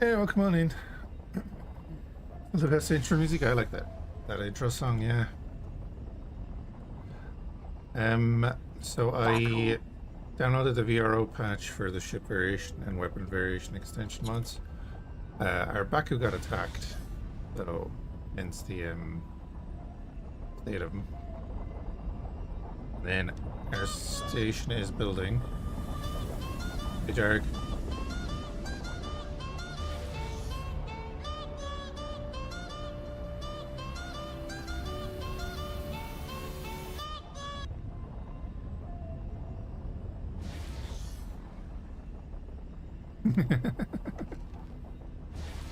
Yeah, well, come on in. The best intro music. I like that. That intro song, yeah. So I downloaded the VRO patch for the ship variation and weapon variation extension mods. Our Baku got attacked, so hence the state of them. Then our station is building. Hey, Jarg.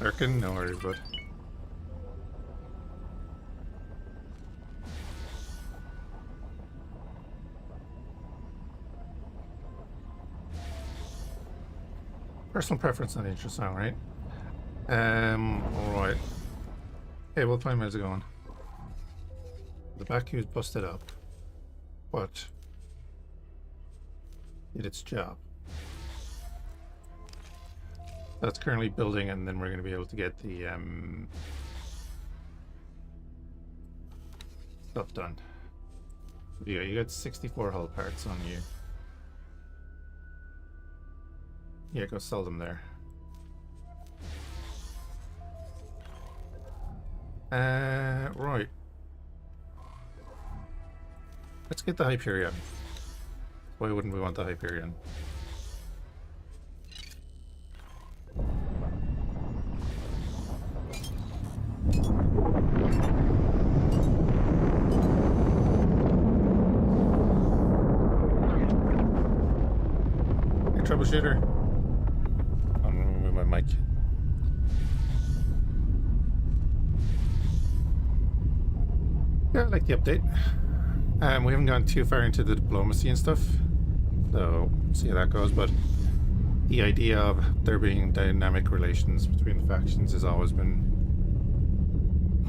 Lurking? No worries, bud. Personal preference on the intro song, right? Alright. Hey, what time is it going? The Baku's busted up. But did its job. That's currently building, and then we're going to be able to get the stuff done. Yeah, you got 64 hull parts on you. Yeah, go sell them there. Right. Let's get the Hyperion. Why wouldn't we want the Hyperion? Hey, troubleshooter. I'm gonna move my mic. Yeah, I like the update. We haven't gone too far into the diplomacy and stuff, so see how that goes, but the idea of there being dynamic relations between the factions has always been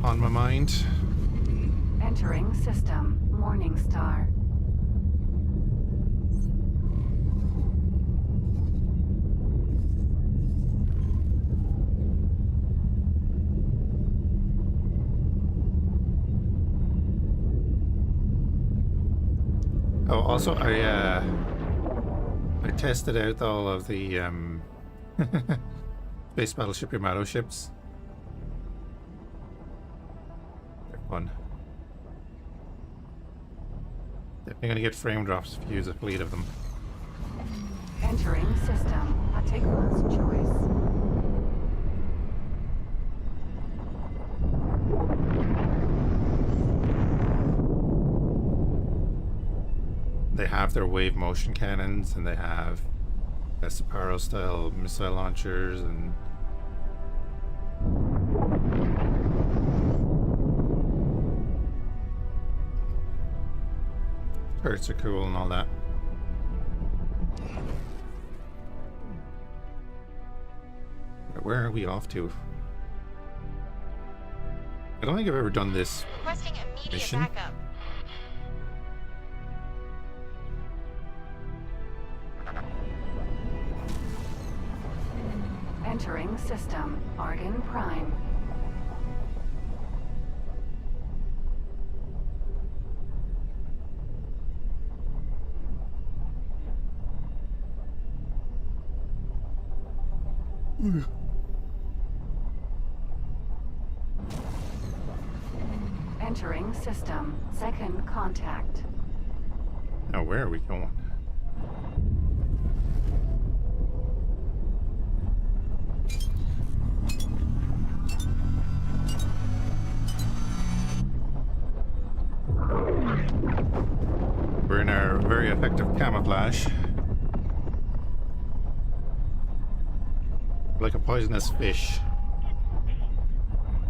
on my mind. Entering system, Morningstar. Oh, also, I tested out all of the Space Battleship Yamato ships. They're fun. Definitely gonna get frame drops if you use a fleet of them. Entering system, Atikma's choice. They have their wave motion cannons, and they have Separo style missile launchers, and turrets are cool and all that. Where are we off to? I don't think I've ever done this mission. Backup. Entering system, Argon Prime. Entering system, second contact. Now, where are we going? We're in our very effective camouflage. Like a poisonous fish.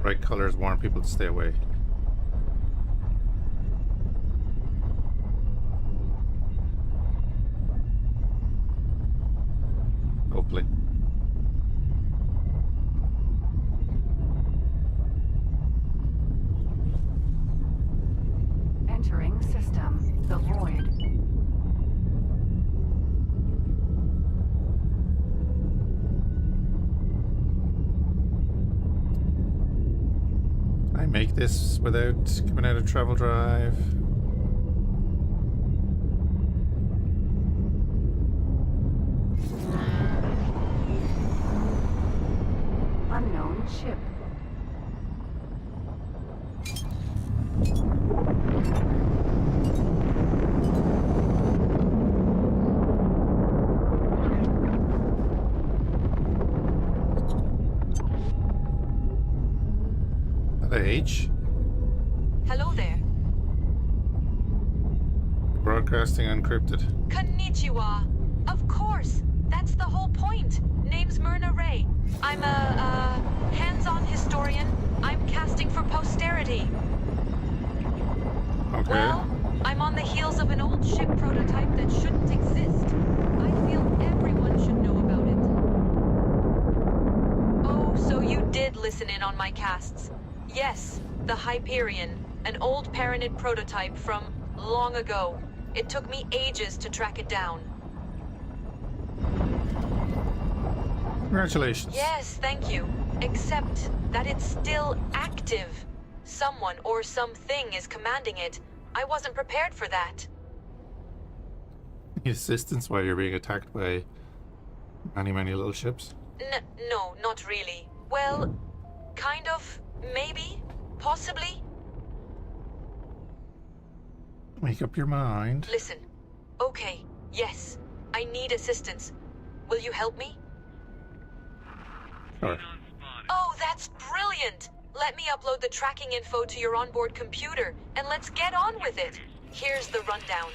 Bright colors warn people to stay away. Hopefully. Entering system, the Void. I make this without coming out of travel drive. Unknown ship. H. Hello there. Broadcasting encrypted. Konnichiwa. Of course. That's the whole point. Name's Myrna Ray. I'm a hands-on historian. I'm casting for posterity. Okay. Well, I'm on the heels of an old ship prototype that shouldn't exist. I feel everyone should know about it. Oh, so you did listen in on my casts. Yes, the Hyperion, an old parented prototype from long ago. It took me ages to track it down. Congratulations. Yes, thank you. Except that it's still active. Someone or something is commanding it. I wasn't prepared for that. Assistance while you're being attacked by many little ships. No, not really. Well, kind of, maybe, possibly. Make up your mind. Listen, okay, yes, I need assistance. Will you help me? Sure. Oh, that's brilliant! Let me upload the tracking info to your onboard computer, and let's get on with it. Here's the rundown.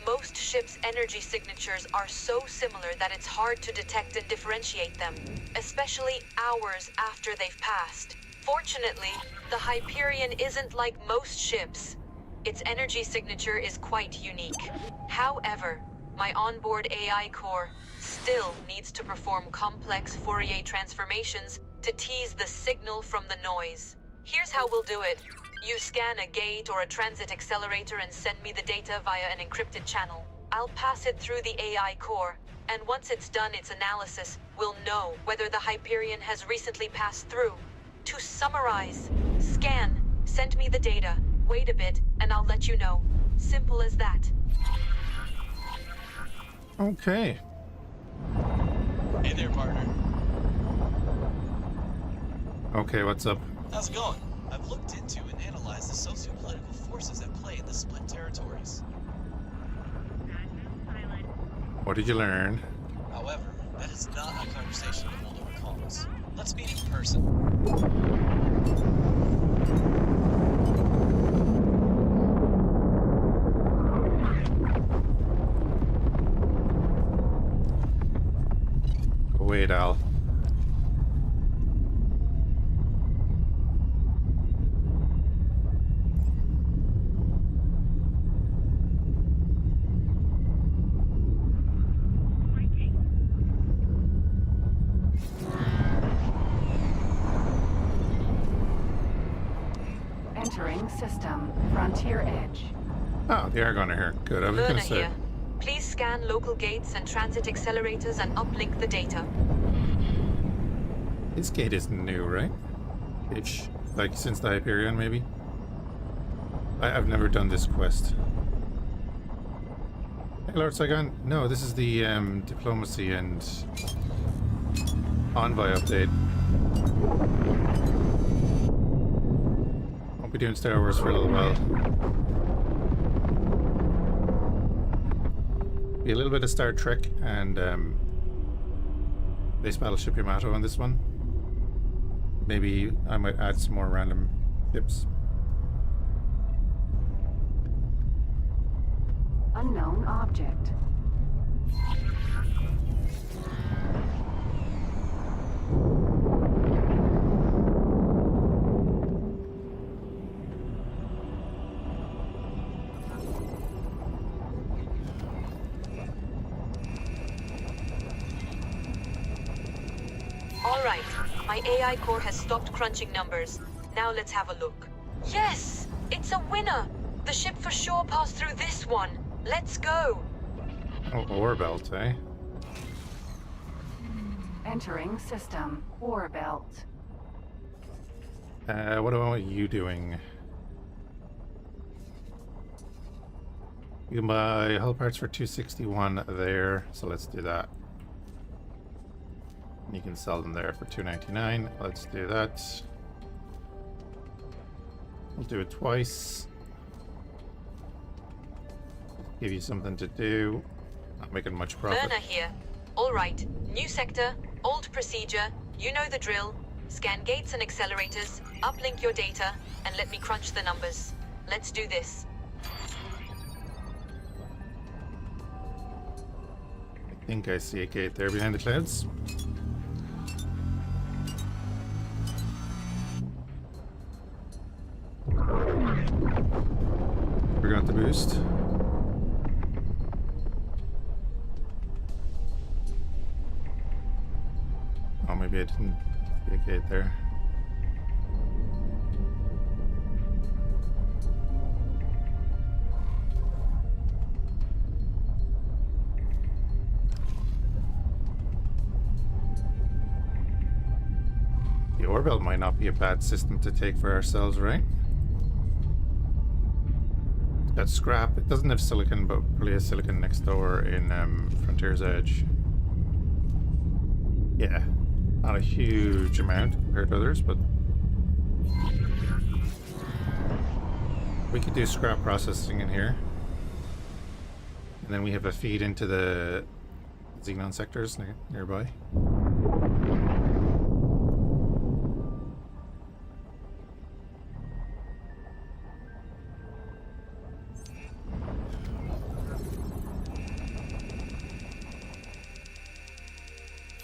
Most ships' energy signatures are so similar that it's hard to detect and differentiate them, especially hours after they've passed. Fortunately, the Hyperion isn't like most ships. Its energy signature is quite unique. However, my onboard AI core still needs to perform complex Fourier transformations to tease the signal from the noise. Here's how we'll do it. You scan a gate or a transit accelerator and send me the data via an encrypted channel. I'll pass it through the AI core, and once it's done its analysis, we'll know whether the Hyperion has recently passed through. To summarize, scan, send me the data, wait a bit, and I'll let you know. Simple as that. Okay. Hey there, partner. Okay, what's up? How's it going? I've looked into and analyzed the socio-political forces at play in the split territories. What did you learn? However, that is not a conversation to hold over comms. Let's meet in person. Wait, Al. Entering system. Frontier edge. Oh, the Argon are here. Good. I was Myrna gonna say. here. Please scan local gates and transit accelerators and uplink the data. This gate isn't new, right? Ish. Like since the Hyperion, maybe? I've never done this quest. Hey, Lord Saigon. No, this is the diplomacy and Envoy update. Won't be doing Star Wars for a little while. Be a little bit of Star Trek and base battleship Yamato on this one. Maybe I might add some more random ships. Unknown object. All right, my AI core has stopped crunching numbers. Now let's have a look. Yes, it's a winner. The ship for sure passed through this one. Let's go. Oh, ore belt, eh? Entering system. Ore belt. What are you doing? You can buy hull parts for 261 there, so let's do that. You can sell them there for 299. Let's do that. We'll do it twice. Give you something to do. Not making much profit. Myrna here. All right. New sector, old procedure. You know the drill. Scan gates and accelerators, uplink your data, and let me crunch the numbers. Let's do this. I think I see a gate there behind the clouds. Forgot the boost. Oh, maybe I didn't see a gate there. The ore belt might not be a bad system to take for ourselves, right? It's got scrap. It doesn't have silicon, but probably has silicon next door in Frontier's Edge. Yeah, not a huge amount compared to others, but we could do scrap processing in here. And then we have a feed into the Xenon sectors nearby.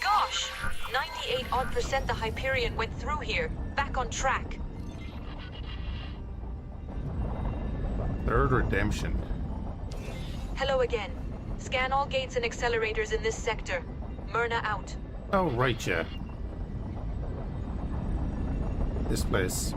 Gosh! 98% the Hyperion went through here. Back on track. Third redemption. Hello again. Scan all gates and accelerators in this sector. Myrna out. Oh, right, yeah. This place.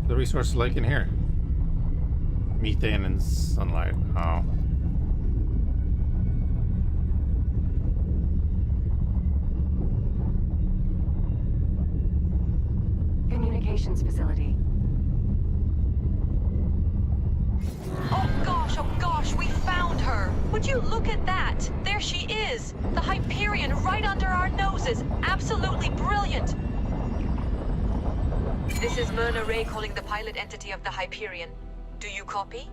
The resources like in here. Methane and sunlight. Oh. Communications facility. Oh gosh, we found her! Would you look at that? There she is! The Hyperion right under our noses! Absolutely brilliant! This is Myrna Ray calling the pilot entity of the Hyperion. Do you copy?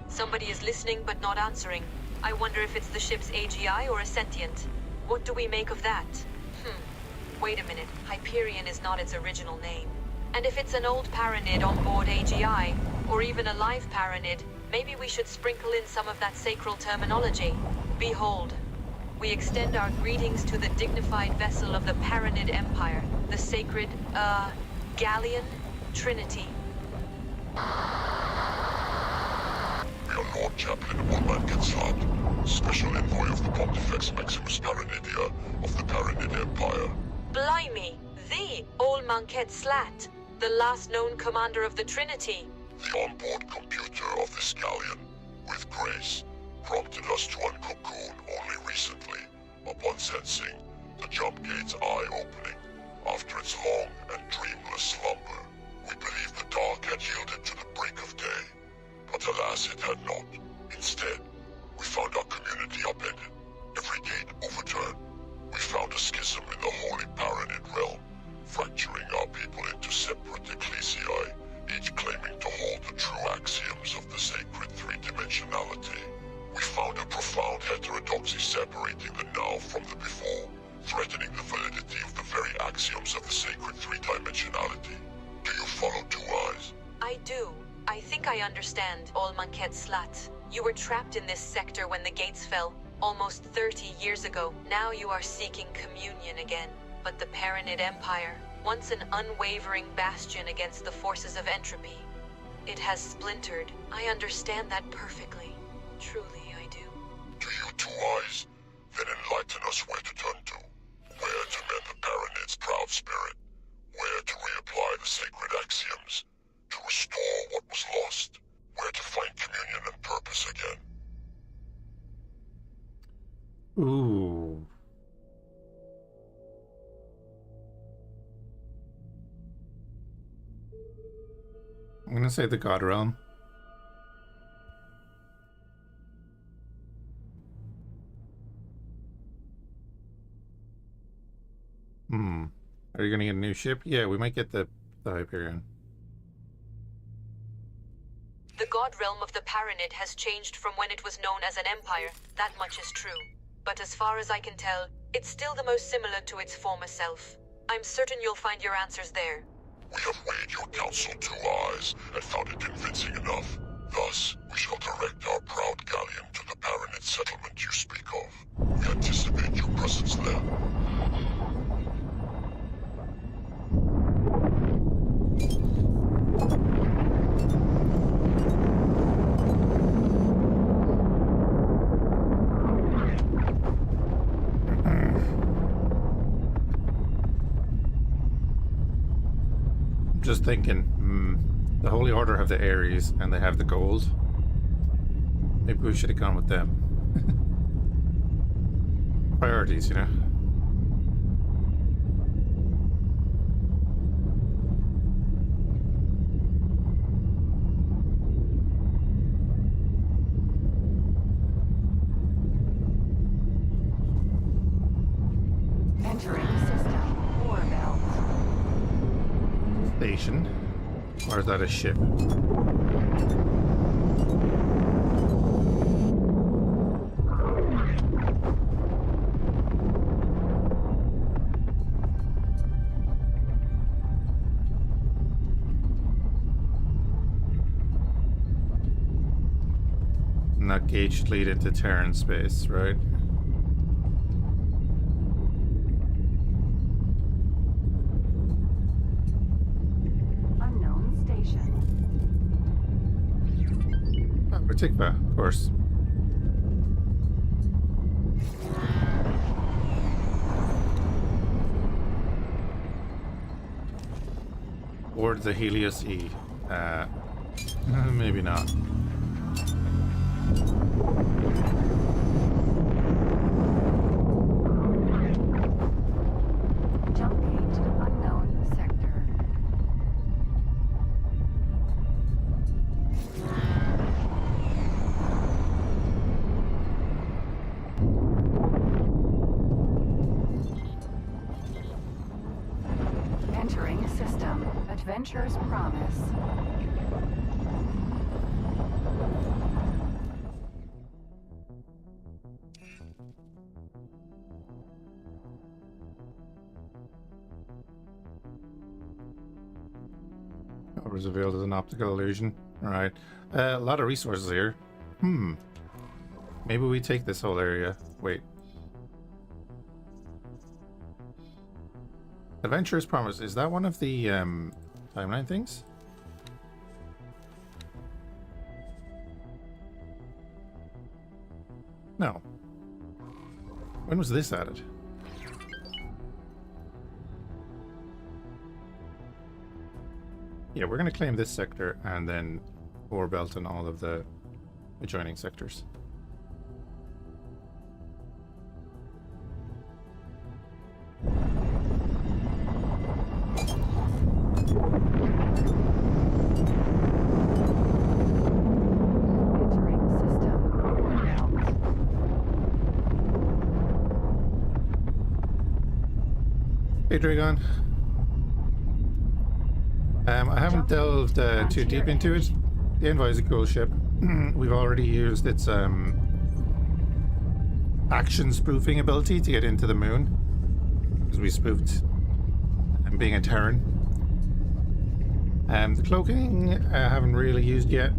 Somebody is listening but not answering. I wonder if it's the ship's AGI or a sentient. What do we make of that? Wait a minute. Hyperion is not its original name. And if it's an old Paranid on board AGI, or even a live Paranid, maybe we should sprinkle in some of that sacral terminology. Behold, we extend our greetings to the dignified vessel of the Paranid Empire, the sacred, Galleon Trinity. We are Lord Chaplain Allman Cead, Special Envoy of the Pontifex Maximus Paranidia of the Paranid Empire. Blimey, the Allman Cead, the last known commander of the Trinity. The onboard computer of this galleon, with grace, prompted us to uncocoon only recently, upon sensing the jump gate's eye opening after its long and dreamless slumber. We believed the dark had yielded to the break of day, but alas it had not. Instead, we found our community upended, every gate overturned. We found a schism in the holy Paranid realm, fracturing our people into separate ecclesiae, each claiming to hold the true axioms of the sacred three-dimensionality. We found a profound heterodoxy separating the now from the before, threatening the validity of the very axioms of the sacred three-dimensionality. Do you follow Two Eyes? I do. I think I understand, Allman Cead. You were trapped in this sector when the gates fell, almost 30 years ago. Now you are seeking communion again. But the Paranid Empire, once an unwavering bastion against the forces of entropy, it has splintered. I understand that perfectly. Truly, I do. Do you Two Eyes Ooh. I'm gonna say the God Realm. Are you gonna get a new ship? Yeah, we might get the Hyperion. The god realm of the Paranid has changed from when it was known as an empire. That much is true. But as far as I can tell, it's still the most similar to its former self. I'm certain you'll find your answers there. We have weighed your counsel 2 eyes and found it convincing enough. Thus, we shall direct our proud galleon to the Paranid settlement you speak of. We anticipate your presence there. Just thinking, the Holy Order have the Ares and they have the gold. Maybe we should have gone with them. Priorities, you know. Entering system. Ore belt. Station. Or is that a ship? And that gate should lead into Terran space, right? Tikva, of course. Or the Helios E. Maybe not. Jump gate, unknown sector. Entering system. Adventure's promise. Was revealed as an optical illusion. Alright. A lot of resources here. Maybe we take this whole area. Wait. Adventurer's Promise. Is that one of the timeline things? No. When was this added? Yeah, we're going to claim this sector and then ore belt and all of the adjoining sectors. Entering system. Ore belt. Hey, Dragon. I haven't delved too deep into it. The Envoy is a cool ship. We've already used its action spoofing ability to get into the moon, because we spoofed being a Terran. The cloaking I haven't really used yet.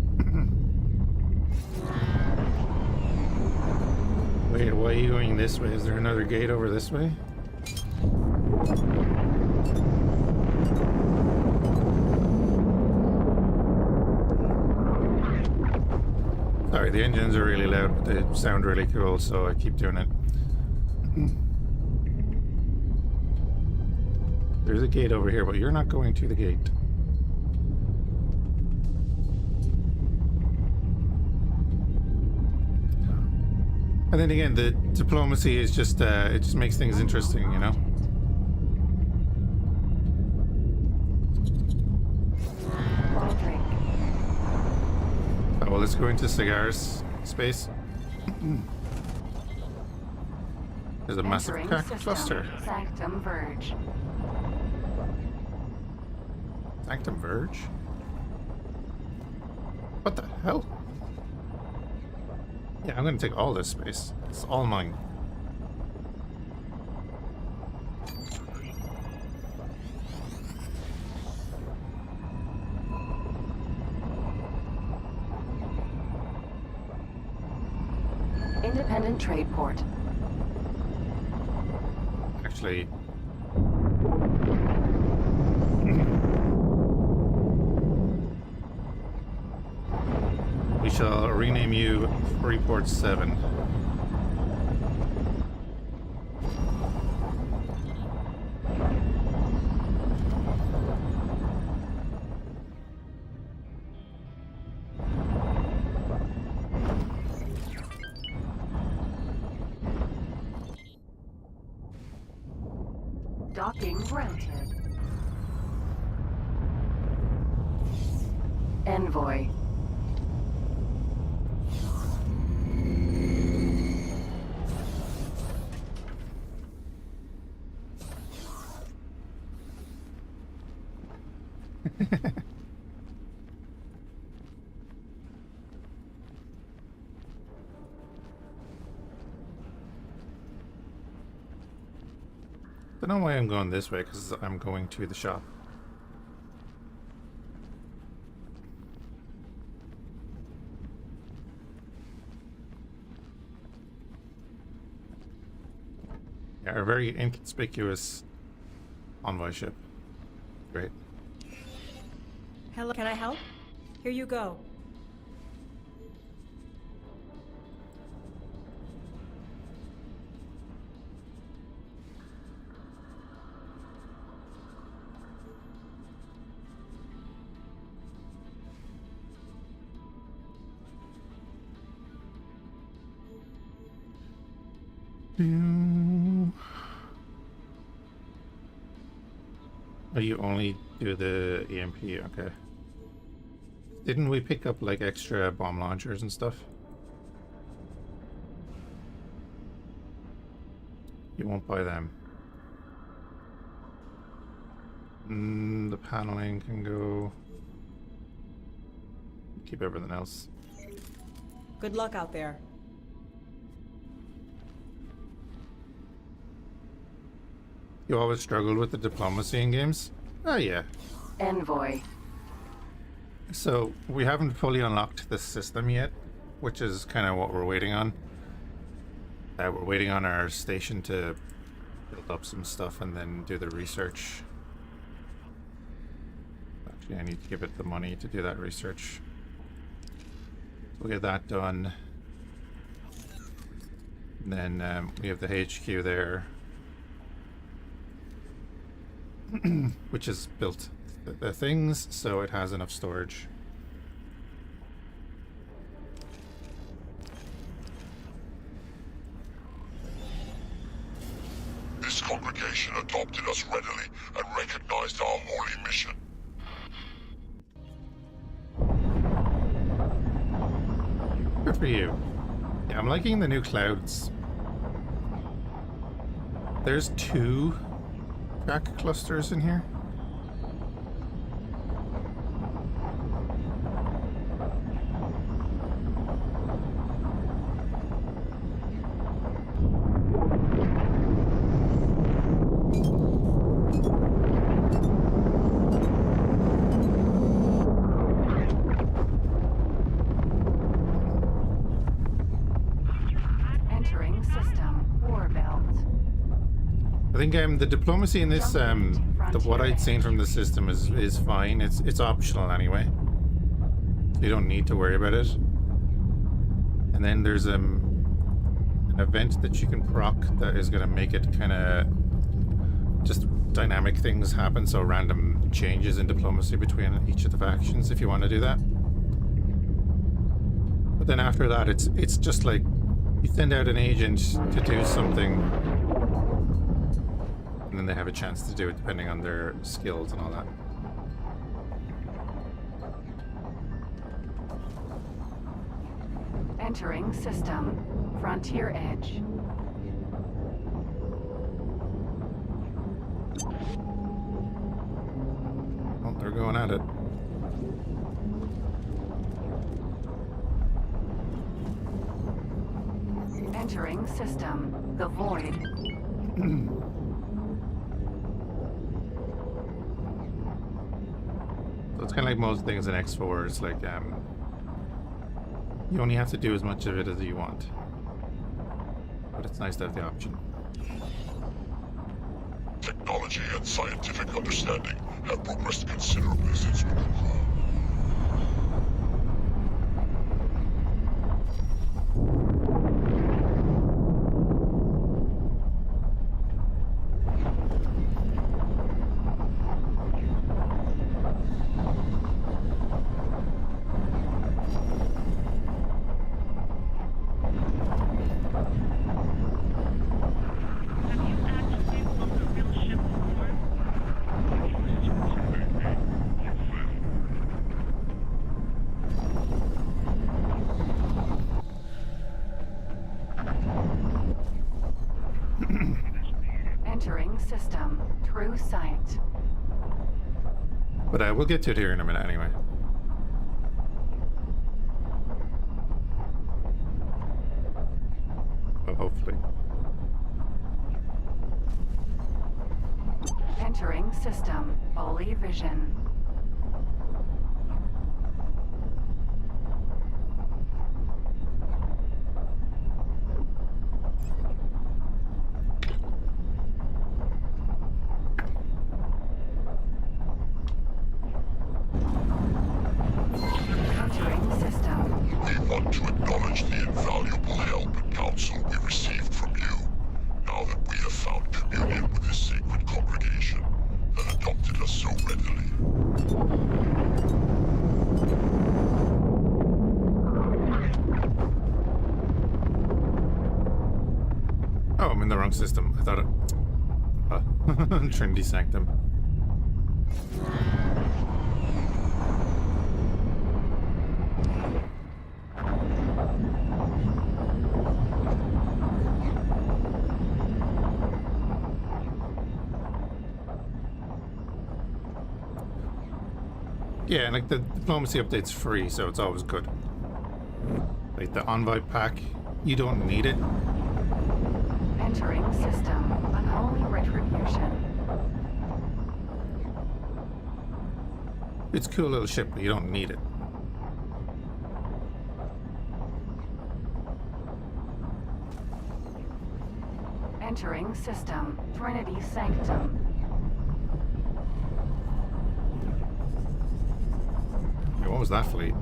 Wait, why are you going this way? Is there another gate over this way? Sorry, the engines are really loud, but they sound really cool, so I keep doing it. There's a gate over here, but you're not going to the gate. And then again, the diplomacy is just, it just makes things interesting, you know? All drink. Oh, well, let's go into cigars space. There's a massive Entering crack system. cluster. Sanctum Verge. Sanctum Verge? What the hell? Yeah, I'm gonna take all this space. It's all mine. Independent trade port. Actually, we shall rename you Freeport 7. Docking granted. Envoy. I don't know why I'm going this way, because I'm going to the shop. Yeah, a very inconspicuous envoy ship. Great. Hello, can I help? Here you go. Oh, you only do the EMP, okay. Didn't we pick up like extra bomb launchers and stuff? You won't buy them. The paneling can go. Keep everything else. Good luck out there. You always struggled with the diplomacy in games? Oh yeah. Envoy. So we haven't fully unlocked the system yet, which is kind of what we're waiting on. We're waiting on our station to build up some stuff and then do the research. Actually, I need to give it the money to do that research. So we'll get that done. And then we have the HQ there, which has built the things, so it has enough storage. This congregation adopted us readily and recognized our holy mission. Good for you. Yeah, I'm liking the new clouds. There's 2 track clusters in here. Entering system. War belt. I think the diplomacy in this, what I'd seen from the system is fine. It's optional anyway. You don't need to worry about it. And then there's an event that you can proc that is going to make it kind of just dynamic things happen, so random changes in diplomacy between each of the factions if you want to do that. But then after that, it's just like You send out an agent to do something, and then they have a chance to do it depending on their skills and all that. Entering system. Frontier edge. Well, they're going at it. Entering system. The void. So it's kind of like most things in X4. It's like you only have to do as much of it as you want, but it's nice to have the option. Technology and scientific understanding have progressed considerably since Nukuka. Entering system. True sight. But we'll get to it here in a minute anyway. Well, hopefully. Entering system. Holy vision. Entering system. We want to acknowledge the invaluable help and counsel we received from you, now that we have found communion with this sacred congregation that adopted us so readily. Oh, I'm in the wrong system. I thought it... Trinity Sanctum. Yeah, and like the diplomacy update's free, so it's always good. Like the Envoy pack, you don't need it. Entering system. Unholy retribution. It's a cool little ship, but you don't need it. Entering system. Trinity Sanctum. Yeah, what was that fleet?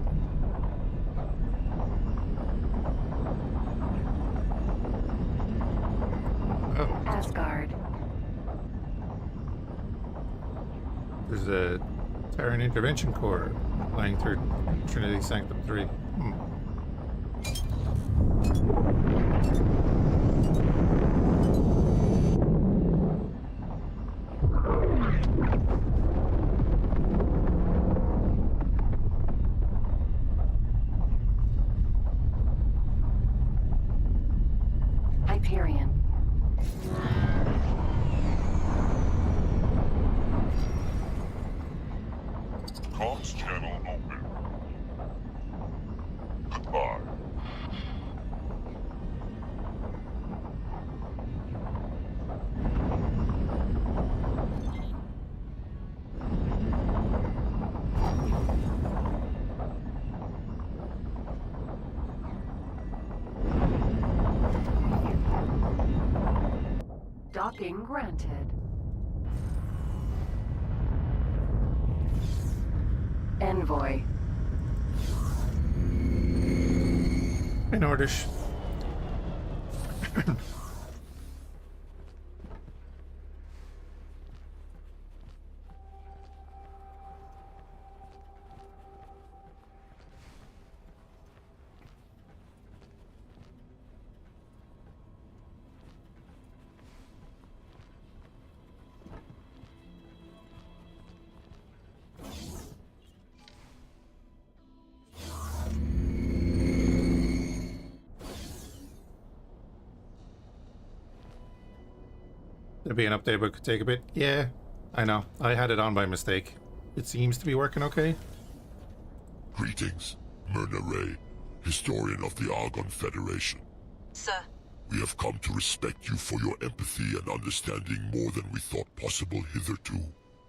Oh, Asgard. there's a Terran Intervention Corps flying through Trinity Sanctum 3. Hyperion. Comms channel open. Goodbye. Docking granted. Envoy. In orders. There'd be an update, but it could take a bit. Yeah, I know. I had it on by mistake. It seems to be working okay. Greetings, Myrna Ray, historian of the Argon Federation. Sir, We have come to respect you for your empathy and understanding more than we thought possible hitherto.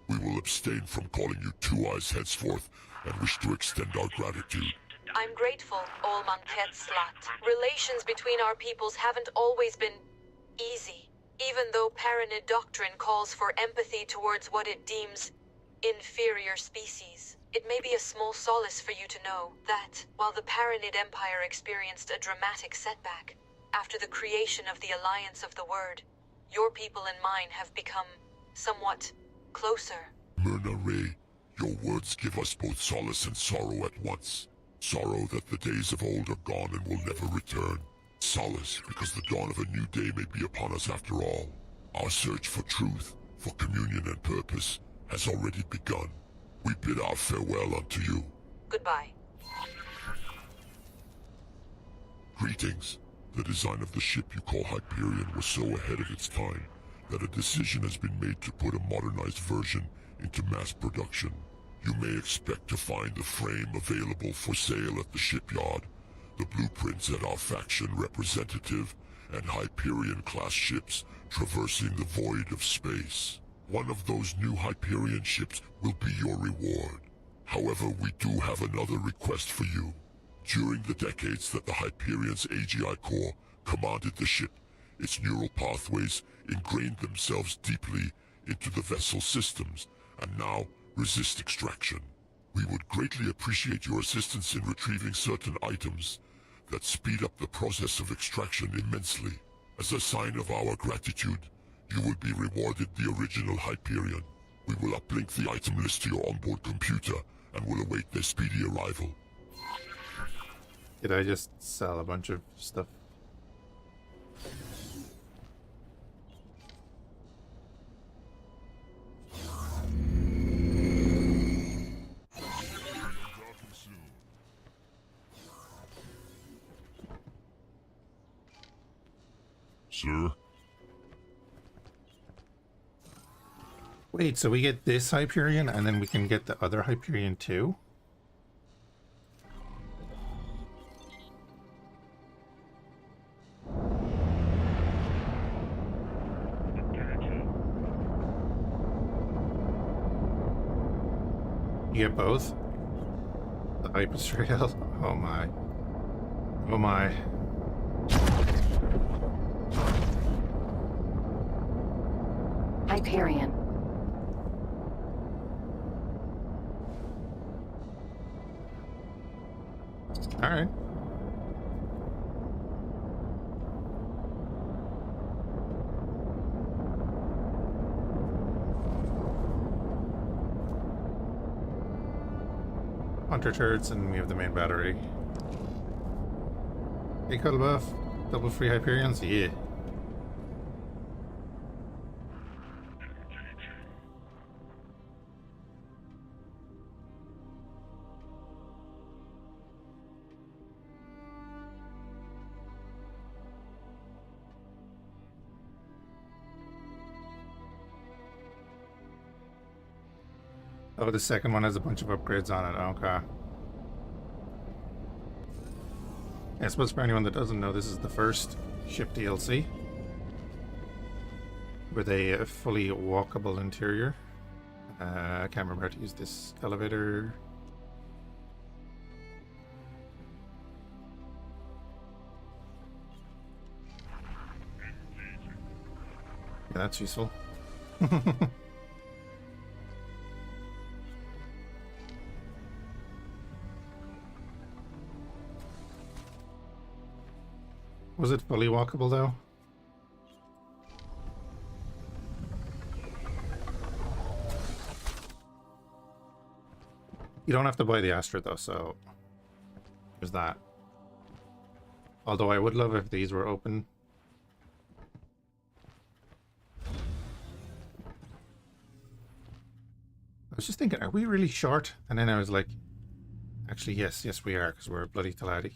We will abstain from calling you Two Eyes henceforth and wish to extend our gratitude. I'm grateful, Ol Manket Slat. Relations between our peoples haven't always been easy. Even though Paranid doctrine calls for empathy towards what it deems inferior species, it may be a small solace for you to know that, while the Paranid Empire experienced a dramatic setback, after the creation of the Alliance of the Word, your people and mine have become somewhat closer. Myrna Ray, your words give us both solace and sorrow at once. Sorrow that the days of old are gone and will never return. Solace because the dawn of a new day may be upon us after all. Our search for truth, for communion and purpose, has already begun. We bid our farewell unto you. Goodbye. Greetings. The design of the ship you call Hyperion was so ahead of its time that a decision has been made to put a modernized version into mass production. You may expect to find the frame available for sale at the shipyard, the blueprints at our faction representative, and Hyperion-class ships traversing the void of space. One of those new Hyperion ships will be your reward. However, we do have another request for you. During the decades that the Hyperion's AGI core commanded the ship, its neural pathways ingrained themselves deeply into the vessel systems, and now resist extraction. We would greatly appreciate your assistance in retrieving certain items that speed up the process of extraction immensely. As a sign of our gratitude, you will be rewarded the original Hyperion. We will uplink the item list to your onboard computer and will await their speedy arrival. Did I just sell a bunch of stuff? Sir? Wait, so we get this Hyperion and then we can get the other Hyperion too? You get both? The Hyperstrail? Oh my. Oh my. Hyperion. Alright. Hunter turrets, and we have the main battery. Hey, cuddle buff. Double free Hyperions? Yeah. Oh, the second one has a bunch of upgrades on it. Okay. I suppose for anyone that doesn't know, this is the first ship DLC with a fully walkable interior. I can't remember how to use this elevator. Yeah, that's useful. Was it fully walkable though? You don't have to buy the Astra though, so there's that. Although I would love if these were open. I was just thinking, are we really short? And then I was like, actually yes we are, because we're bloody Taladi.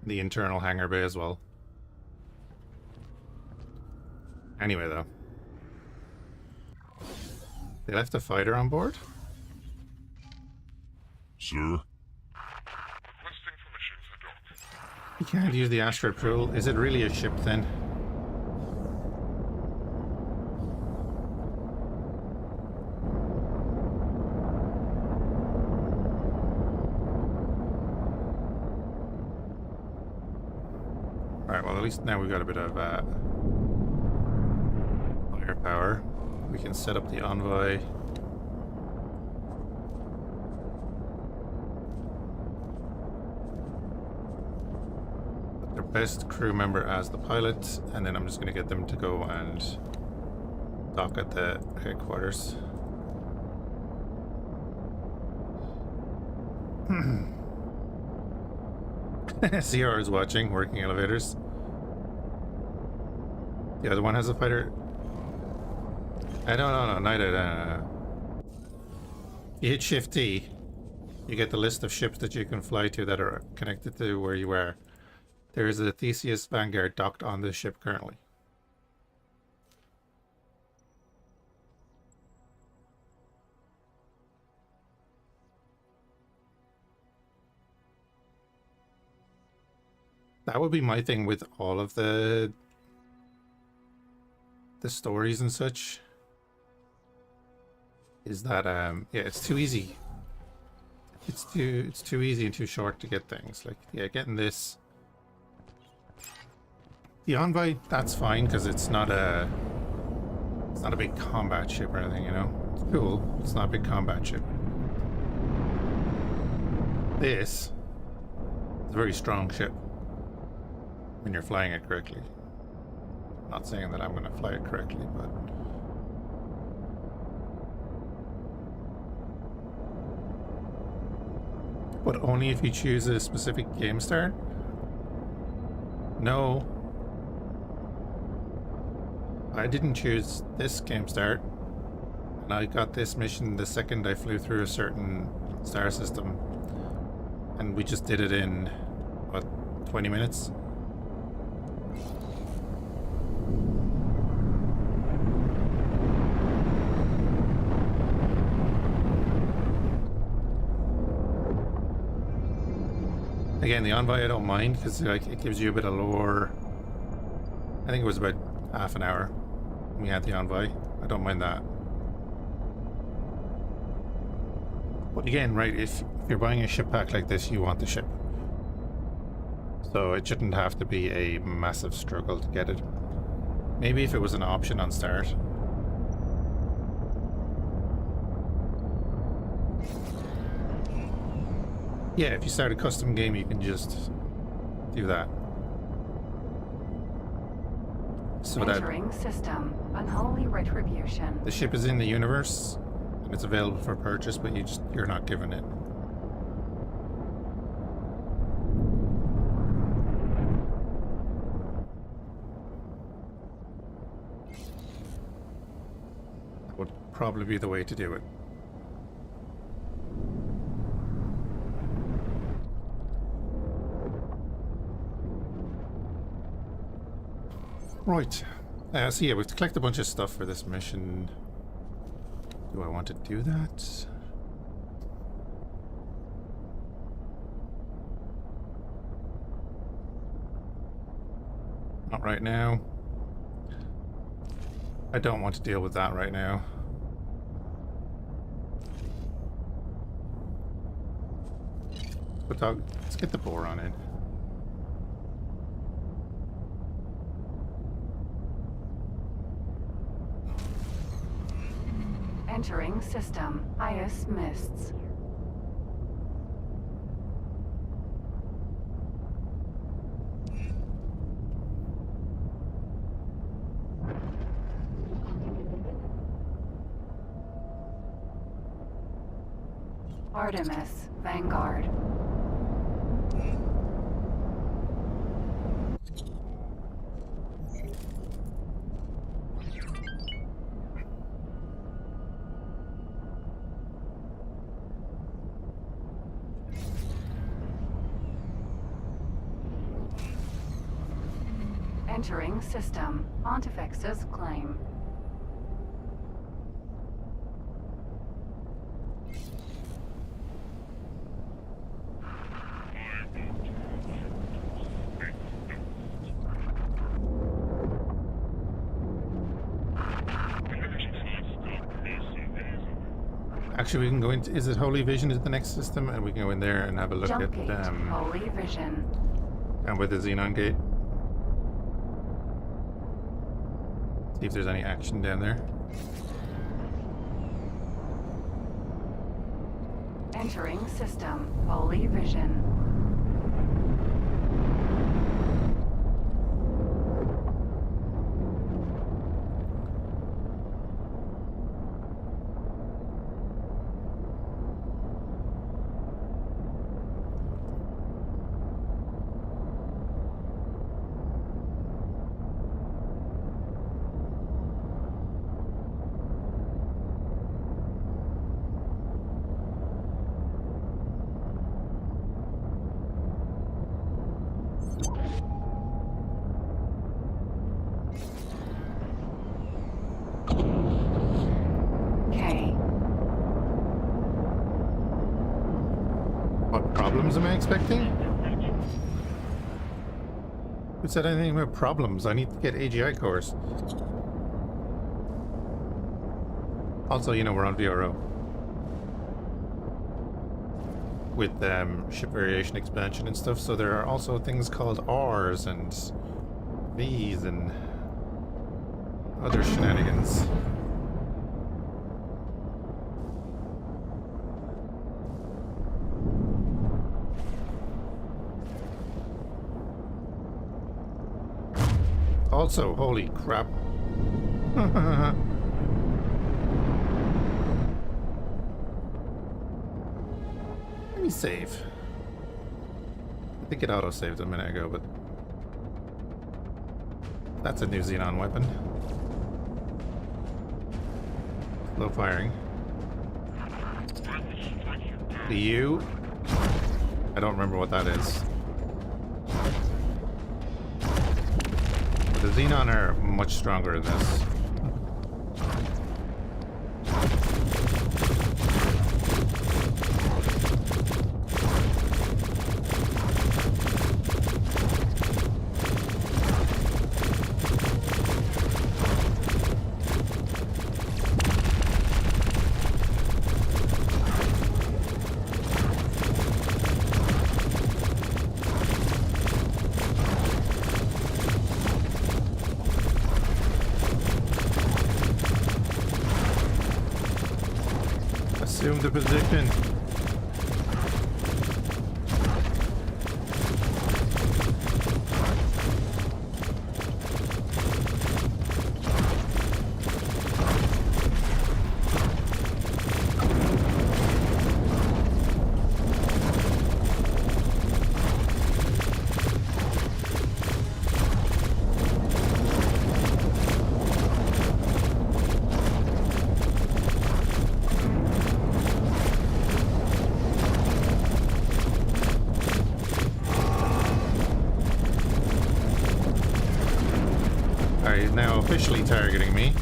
the internal hangar bay as well. Anyway, though. They left a fighter on board? Sir? Requesting permission to dock. You can't use the asteroid pool. Is it really a ship then? Alright, well at least now we've got a bit of firepower. We can set up the Envoy. Put their best crew member as the pilot, and then I'm just going to get them to go and dock at the headquarters. CR is watching, working elevators. The other one has a fighter. I don't know, no. You hit Shift T, you get the list of ships that you can fly to that are connected to where you are. There is a Theseus Vanguard docked on this ship currently. That would be my thing with all of the stories and such. Is that yeah, it's too easy. It's too easy and too short to get things. Like, yeah, getting this. The Envoy, that's fine because it's not a big combat ship or anything, you know. It's cool. It's not a big combat ship. This is a very strong ship when you're flying it correctly. I'm not saying that I'm going to fly it correctly, but only if you choose a specific game start? No. I didn't choose this game start. And I got this mission the second I flew through a certain star system. And we just did it in, what, 20 minutes? Again, the Envoy I don't mind because like it gives you a bit of lore. I think it was about half an hour when we had the Envoy. I don't mind that. But again, right, if you're buying a ship pack like this, you want the ship. So it shouldn't have to be a massive struggle to get it. Maybe if it was an option on start. Yeah, if you start a custom game, you can just do that. So Entering system. Unholy retribution. the ship is in the universe and it's available for purchase, but you're not given it. That would probably be the way to do it. Right, so yeah, we have to collect a bunch of stuff for this mission. Do I want to do that? Not right now. I don't want to deal with that right now. But let's get the boron in. Entering system. IS mists. Artemis Vanguard. Entering system. Pontifex's claim. Actually, we can go into. Is it Holy Vision is the next system, and we can go in there and have a look Jump at gate. Holy Vision. and with the Xenon Gate. See if there's any action down there. Entering system. Holy Vision. What problems am I expecting? Who said anything about problems? I need to get AGI cores. Also, you know, we're on VRO. With ship variation expansion and stuff, so there are also things called R's and V's and other shenanigans. Also, holy crap. Let me save. I think it auto-saved a minute ago, but that's a new Xenon weapon. Low firing. You? I don't remember what that is. The Xenon are much stronger in this. Assume the position. He's now officially targeting me.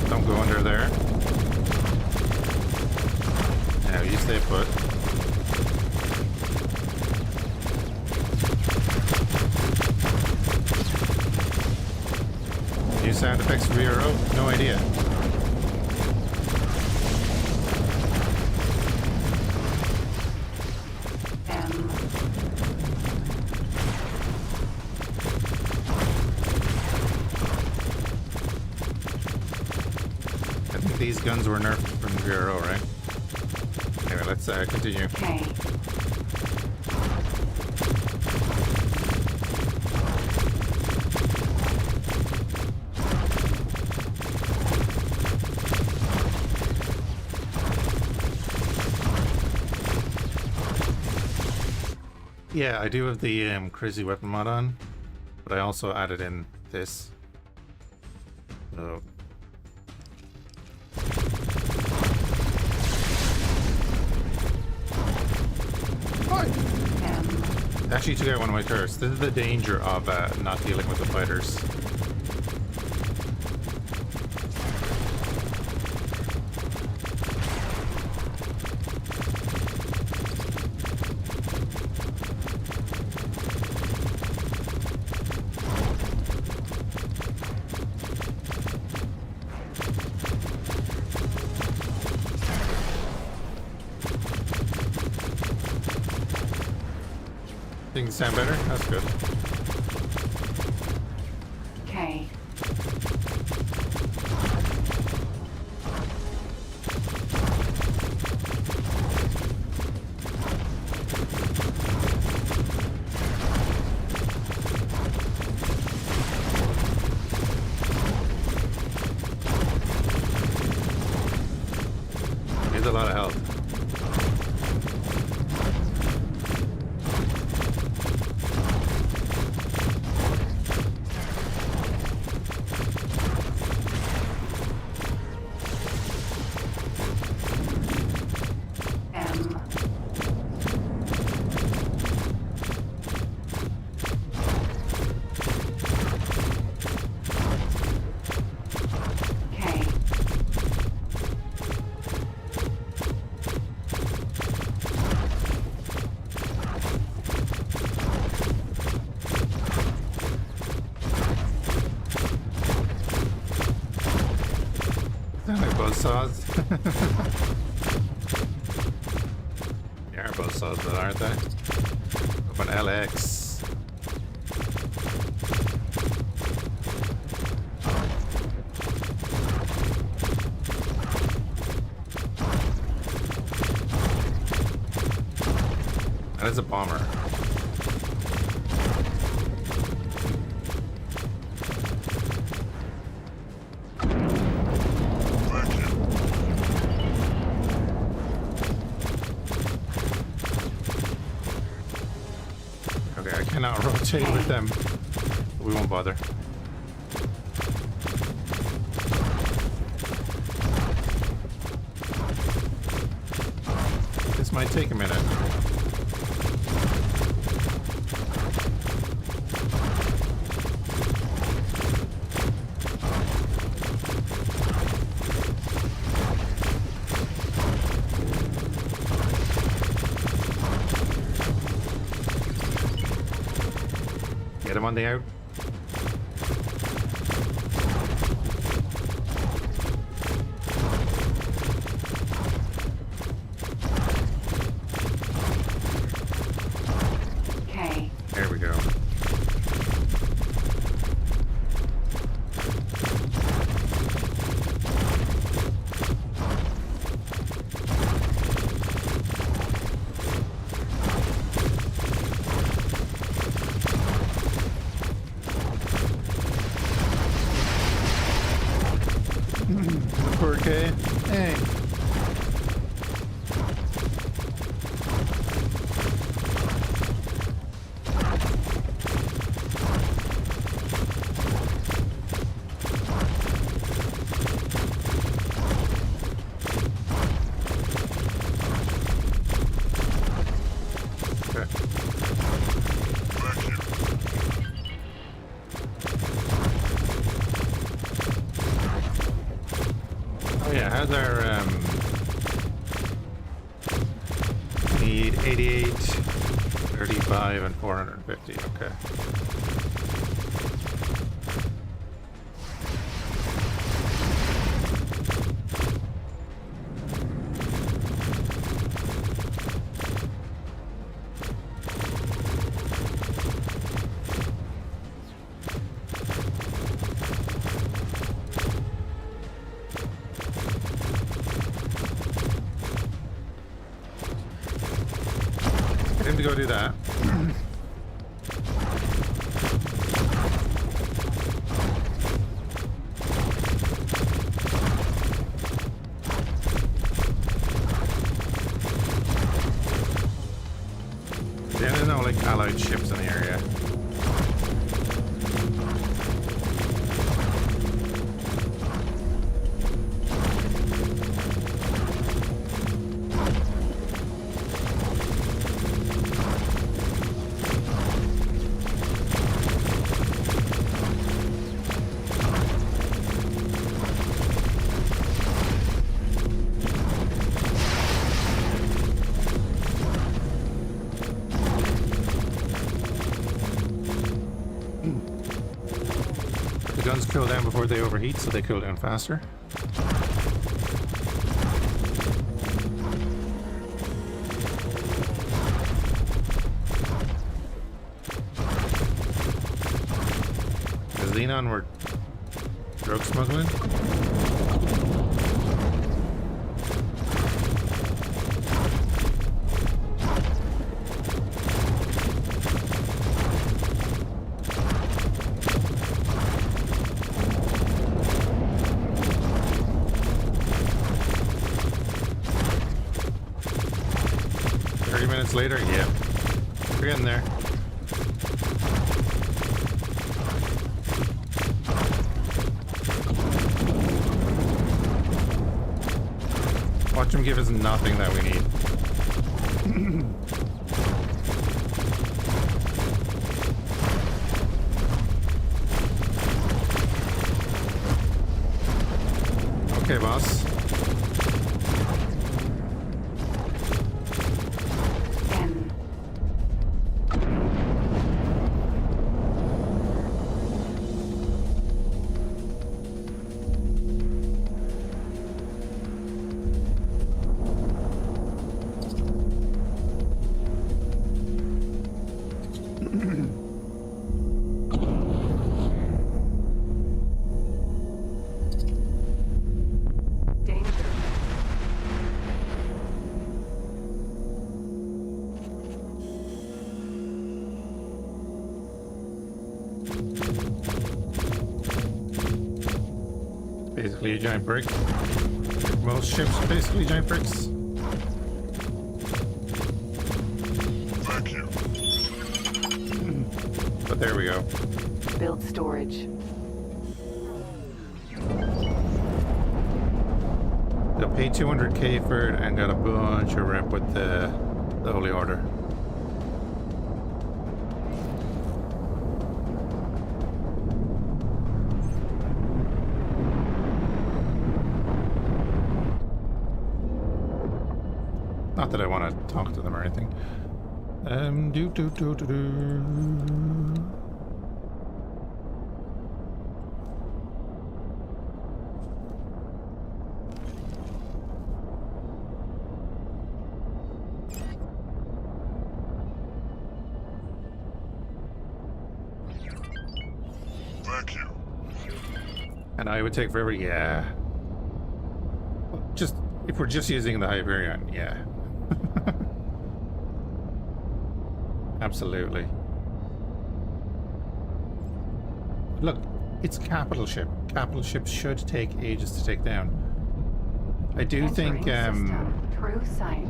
Don't go under there. Now you stay put. New sound effects for VRO? No idea. These guns were nerfed from VRO, right? Anyway, let's continue. Okay. Yeah, I do have the crazy weapon mod on, but I also added in this. So M. Actually took out one of my turrets. This is the danger of not dealing with the fighters. Things sound better? That's good. K. Needs a lot of health. M. K. Sound like buzzsaws. They are buzzsaws, but aren't they? Up on LX. That is a bomber. Thank you. Okay, I cannot rotate with them. We won't bother. This might take a minute. Get him on the out. K. There we go. Poor K. Hey. Okay. Thank you. Oh yeah, how's our need 88, 35, and 450. Okay. Get him to go do that. There's no like allied ships in the area. guns cool down before they overheat, so they cool down faster. Is Xenon were drug smuggling? Later, yeah. We're getting there. Watch him give us nothing that we need. Okay, boss. Basically a giant brick. Most ships are basically giant bricks. Thank you. But there we go. Build storage. They'll pay 200k for it and got a bunch of rep with the Holy Order. Not that I want to talk to them or anything. Do. Thank you. And I would take forever, yeah. Just, if we're just using the Hyperion, yeah. Absolutely. Look, it's capital ship. Capital ships should take ages to take down. I do think True sight.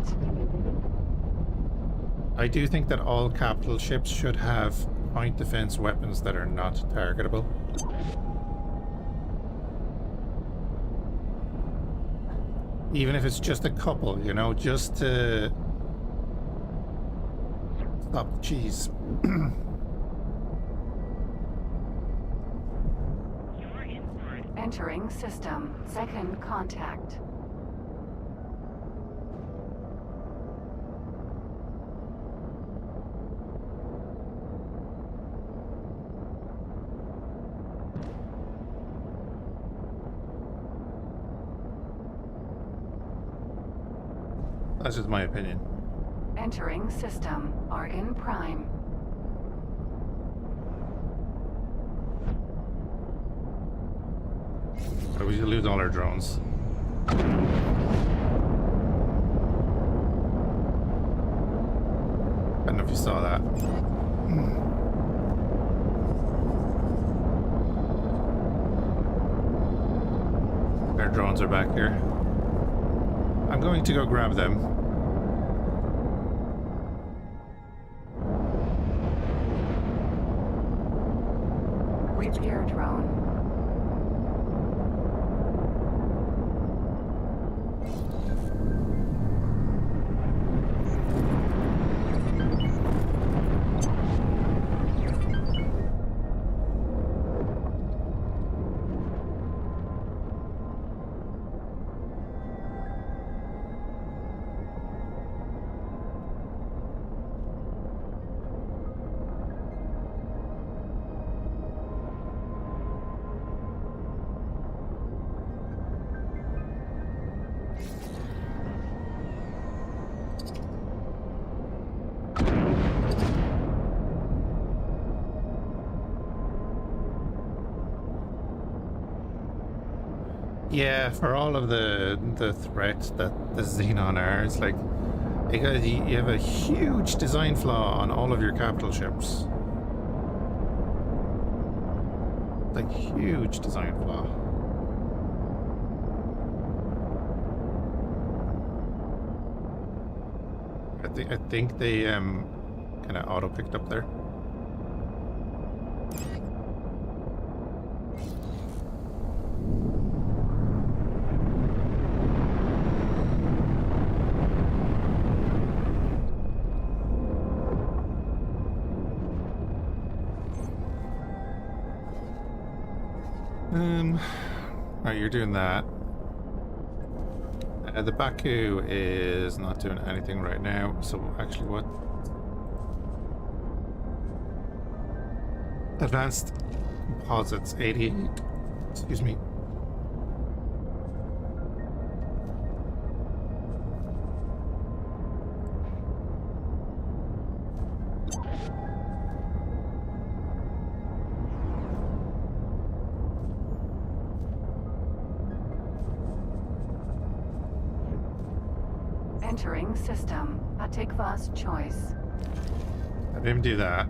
I do think that all capital ships should have point defense weapons that are not targetable. Even if it's just a couple, you know, just to stop the cheese. Entering system. Second contact. That's just my opinion. Entering system. Argon Prime. But we lose all our drones. I don't know if you saw that. Our drones are back here. I'm going to go grab them. Repair drone. Yeah, for all of the threats that the Xenon are, it's like you have a huge design flaw on all of your capital ships. Like huge design flaw. I think they kind of auto picked up there. Alright, you're doing that. The Baku is not doing anything right now, so actually what? Advanced composites, 88. Excuse me. Entering system. Atikva's choice. Have him do that.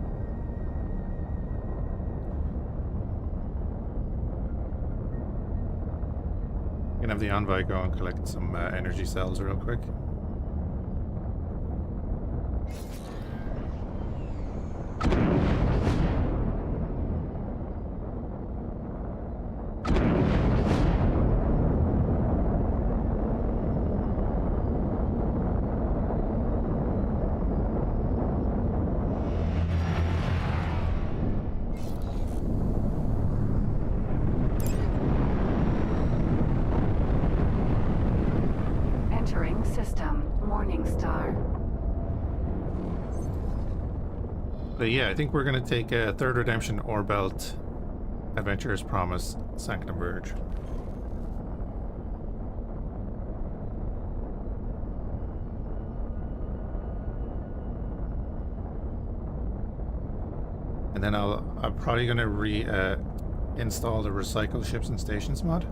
You can have the Envoy go and collect some energy cells real quick. But yeah, I think we're going to take a Third Redemption Ore Belt, Adventurer's Promise, Sanctum Verge. And then I'm probably going to install the Recycle Ships and Stations mod.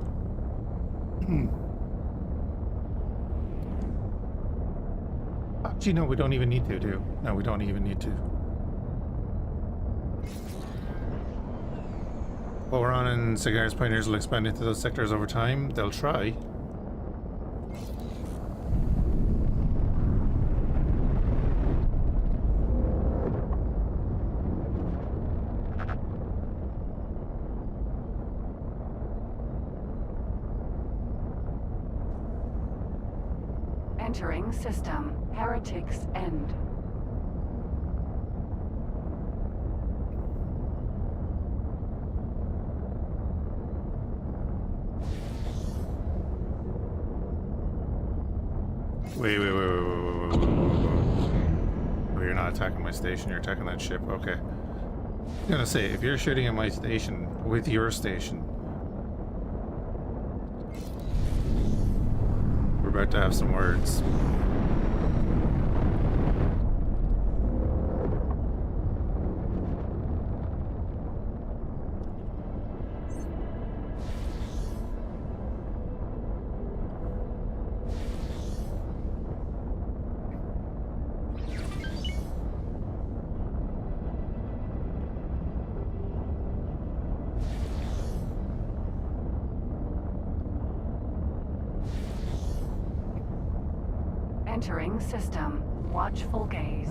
Actually, no, we don't even need to, No, we don't even need to. While we're on, and Cigar's Pioneers will expand into those sectors over time. They'll try. Entering system. Heretics End. Wait. Oh, you're not attacking my station, you're attacking that ship. Okay. I'm gonna say, if you're shooting at my station with your station, we're about to have some words. Entering system. Watchful gaze.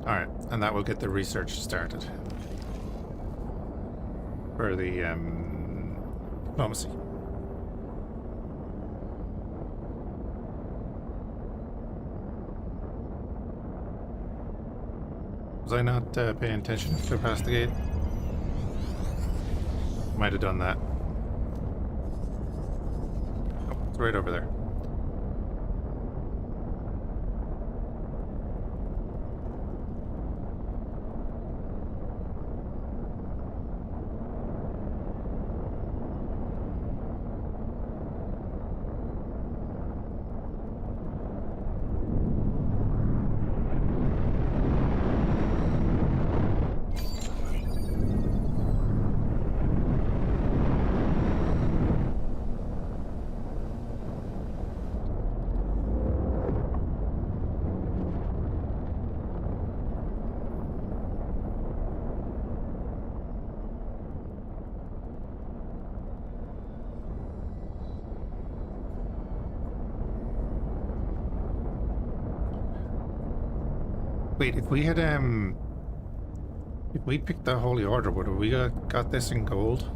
Alright, and that will get the research started for the diplomacy. Was I not paying attention to past the gate? Might have done that. It's right over there. Wait, if we picked the Holy Order, would we got this in gold?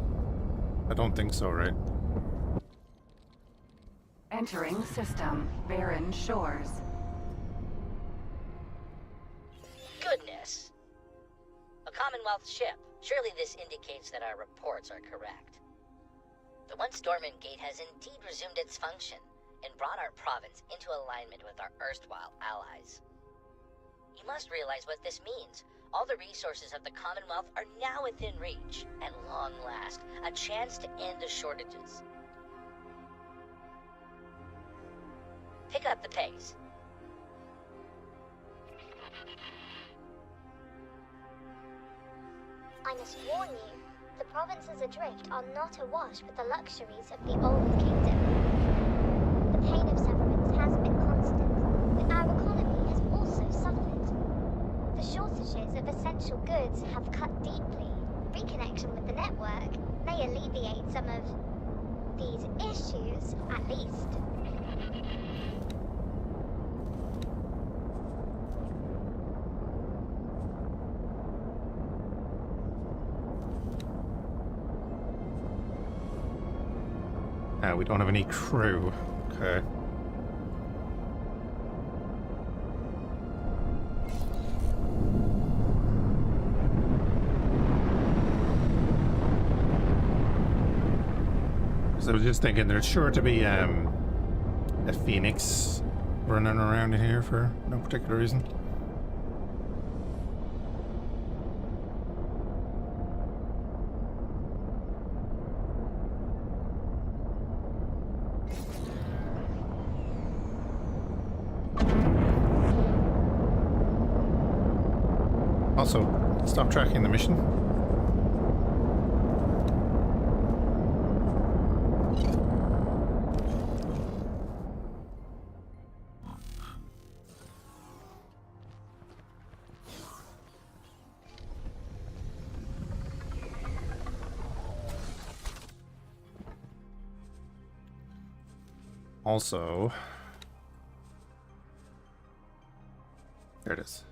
I don't think so, right? Entering system. Barren shores. Goodness. A Commonwealth ship. Surely this indicates that our reports are correct. The once dormant gate has indeed resumed its function and brought our province into alignment with our erstwhile allies. You must realize what this means. All the resources of the Commonwealth are now within reach. At long last, a chance to end the shortages. Pick up the pace. I must warn you, the provinces adrift are not awash with the luxuries of the old kingdom. The pain of severance has been constant, but our economy has also suffered. The shortages of essential goods have cut deeply. Reconnection with the network may alleviate some of these issues, at least. We don't have any crew. Okay. So I was just thinking there's sure to be a Phoenix running around in here for no particular reason. Also, stop tracking the mission. Also, there it is.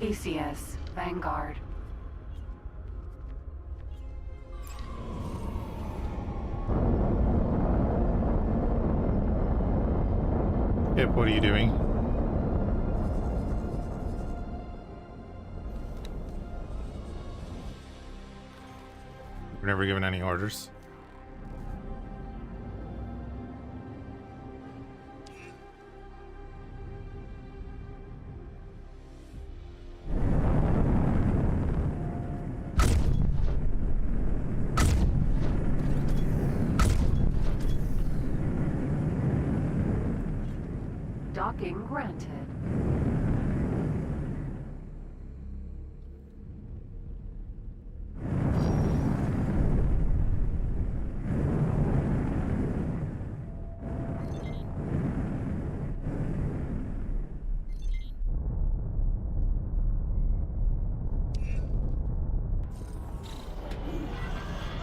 ACS Vanguard. Yep, what are you doing? We're never given any orders. Docking granted.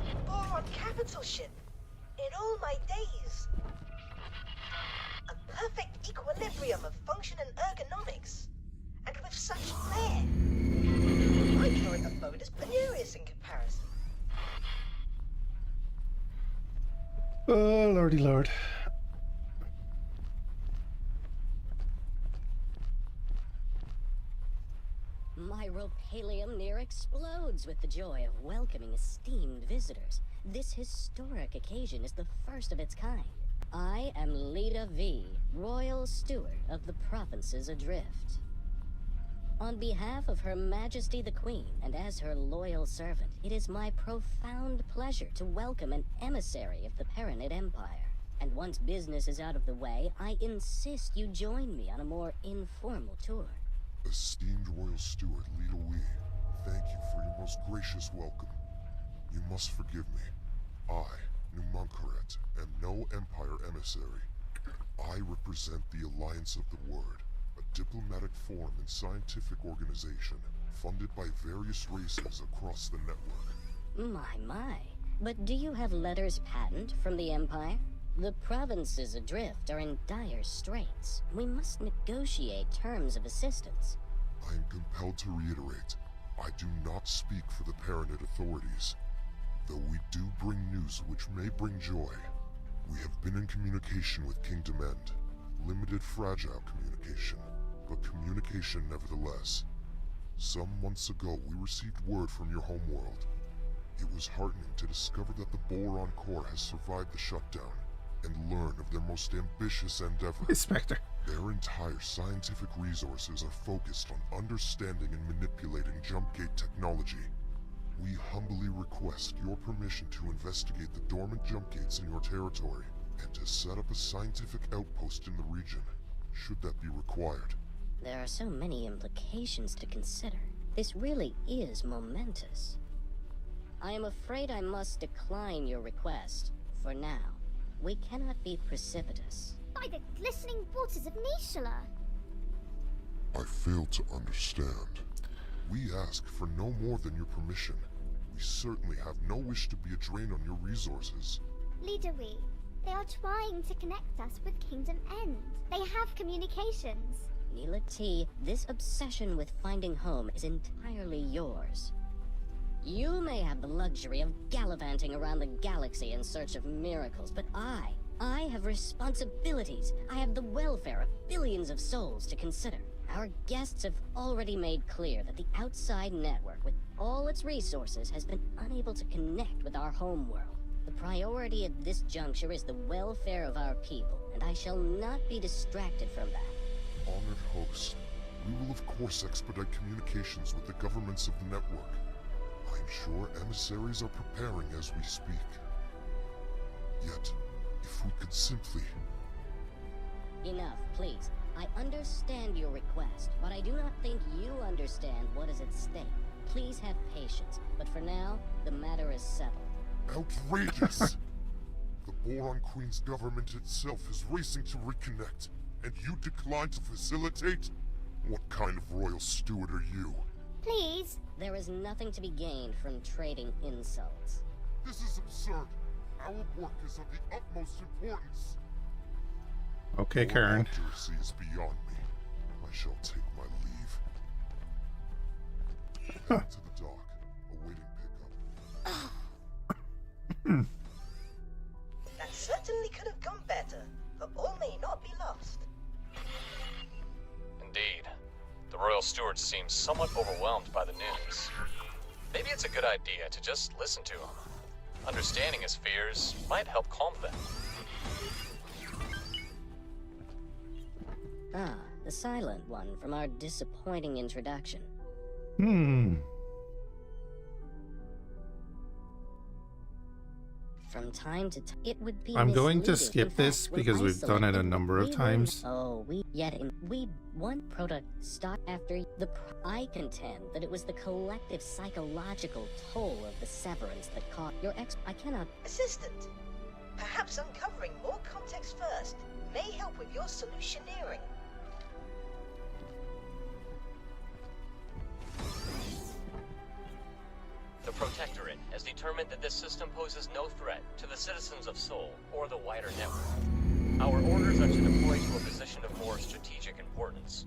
A boron capital ship. In all my days. A perfect equilibrium of function and ergonomics. And with such flair. I carry the mode is penurious in comparison. Oh, lordy lord. My ropalium near explodes with the joy of welcoming esteemed visitors. This historic occasion is the first of its kind. I am Leda V, Royal Steward of the Provinces Adrift. On behalf of Her Majesty the Queen, and as her loyal servant, it is my profound pleasure to welcome an emissary of the Paranid Empire. And once business is out of the way, I insist you join me on a more informal tour. Esteemed Royal Steward Leda Wee, thank you for your most gracious welcome. You must forgive me. I, Numunkaret, am no Empire emissary. I represent the Alliance of the Word, a diplomatic forum and scientific organization funded by various races across the network. My. But do you have letters patent from the Empire? The provinces adrift are in dire straits. We must negotiate terms of assistance. I am compelled to reiterate, I do not speak for the Paranid authorities. Though we do bring news which may bring joy. We have been in communication with Kingdom End. Limited fragile communication, but communication nevertheless. Some months ago we received word from your homeworld. It was heartening to discover that the Boron Core has survived the shutdown, and learn of their most ambitious endeavor. Inspector. Their entire scientific resources are focused on understanding and manipulating jumpgate technology. We humbly request your permission to investigate the dormant jumpgates in your territory, and to set up a scientific outpost in the region, should that be required. There are so many implications to consider. This really is momentous. I am afraid I must decline your request, for now. We cannot be precipitous. By the glistening waters of Nishala! I fail to understand. We ask for no more than your permission. We certainly have no wish to be a drain on your resources. Leda Wee, they are trying to connect us with Kingdom End. They have communications. Neela T, this obsession with finding home is entirely yours. You may have the luxury of gallivanting around the galaxy in search of miracles, but I have responsibilities. I have the welfare of billions of souls to consider. Our guests have already made clear that the outside network, with all its resources, has been unable to connect with our homeworld. The priority at this juncture is the welfare of our people, and I shall not be distracted from that. Honored host, we will of course expedite communications with the governments of the network. I am sure emissaries are preparing as we speak. Yet, if we could simply... Enough, please. I understand your request, but I do not think you understand what is at stake. Please have patience, but for now, the matter is settled. Outrageous! The Boron Queen's government itself is racing to reconnect, and you decline to facilitate? What kind of royal steward are you? Please? There is nothing to be gained from trading insults. This is absurd. Our work is of the utmost importance. Okay, Karen. Your accuracy is beyond me. I shall take my leave. Back to the dock, awaiting pickup. That certainly could have gone better, but all may not be lost. Indeed. The Royal Steward seems somewhat overwhelmed by the news. Maybe it's a good idea to just listen to him. Understanding his fears might help calm them. Ah, the silent one from our disappointing introduction. From time to time, it would be I'm going to misleading. skip In this fact, when because we've done it a isolated, number of we times. we one product stock after the. I contend that it was the collective psychological toll of the severance that caused your I cannot. Assistant, perhaps uncovering more context first may help with your solutioneering. The Protectorate has determined that this system poses no threat to the citizens of Sol or the wider network. Our orders are to deploy to a position of more strategic importance.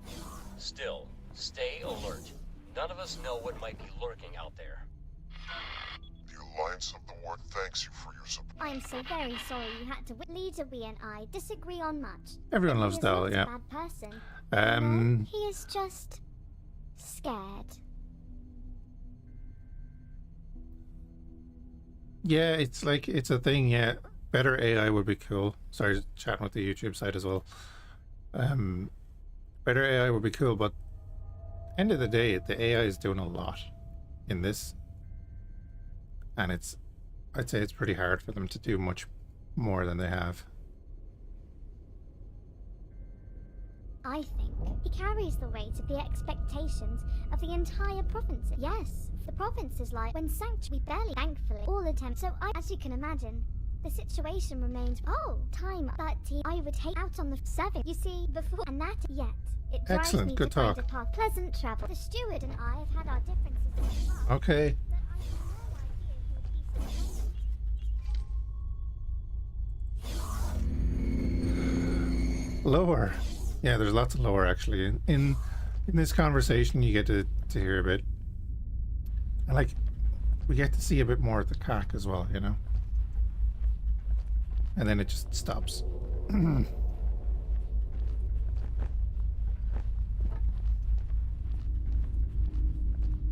Still, stay alert. None of us know what might be lurking out there. The Alliance of the Ward thanks you for your support. I'm so very sorry you had to. Leader, we and I disagree on much. Everyone He loves is Dal, not yeah. a bad person. You know, he is just scared. Yeah, it's like, it's a thing, yeah. Better AI would be cool. Sorry, chatting with the YouTube side as well. Better AI would be cool, but end of the day, the AI is doing a lot in this. And I'd say it's pretty hard for them to do much more than they have. I think he carries the weight of the expectations of the entire province. Yes, the province is like when sanctuary barely, thankfully, all attempts. So as you can imagine, the situation remains. Oh, time, but I would take out on the 7. You see, before and that yet. It drives Excellent, me good to find talk. a path. Pleasant travel. The steward and I have had our differences in the past. Okay. But I have no idea who he's Lower. Yeah, there's lots of lower actually. In this conversation you get to hear a bit. And like we get to see a bit more of the cock as well, you know. And then it just stops.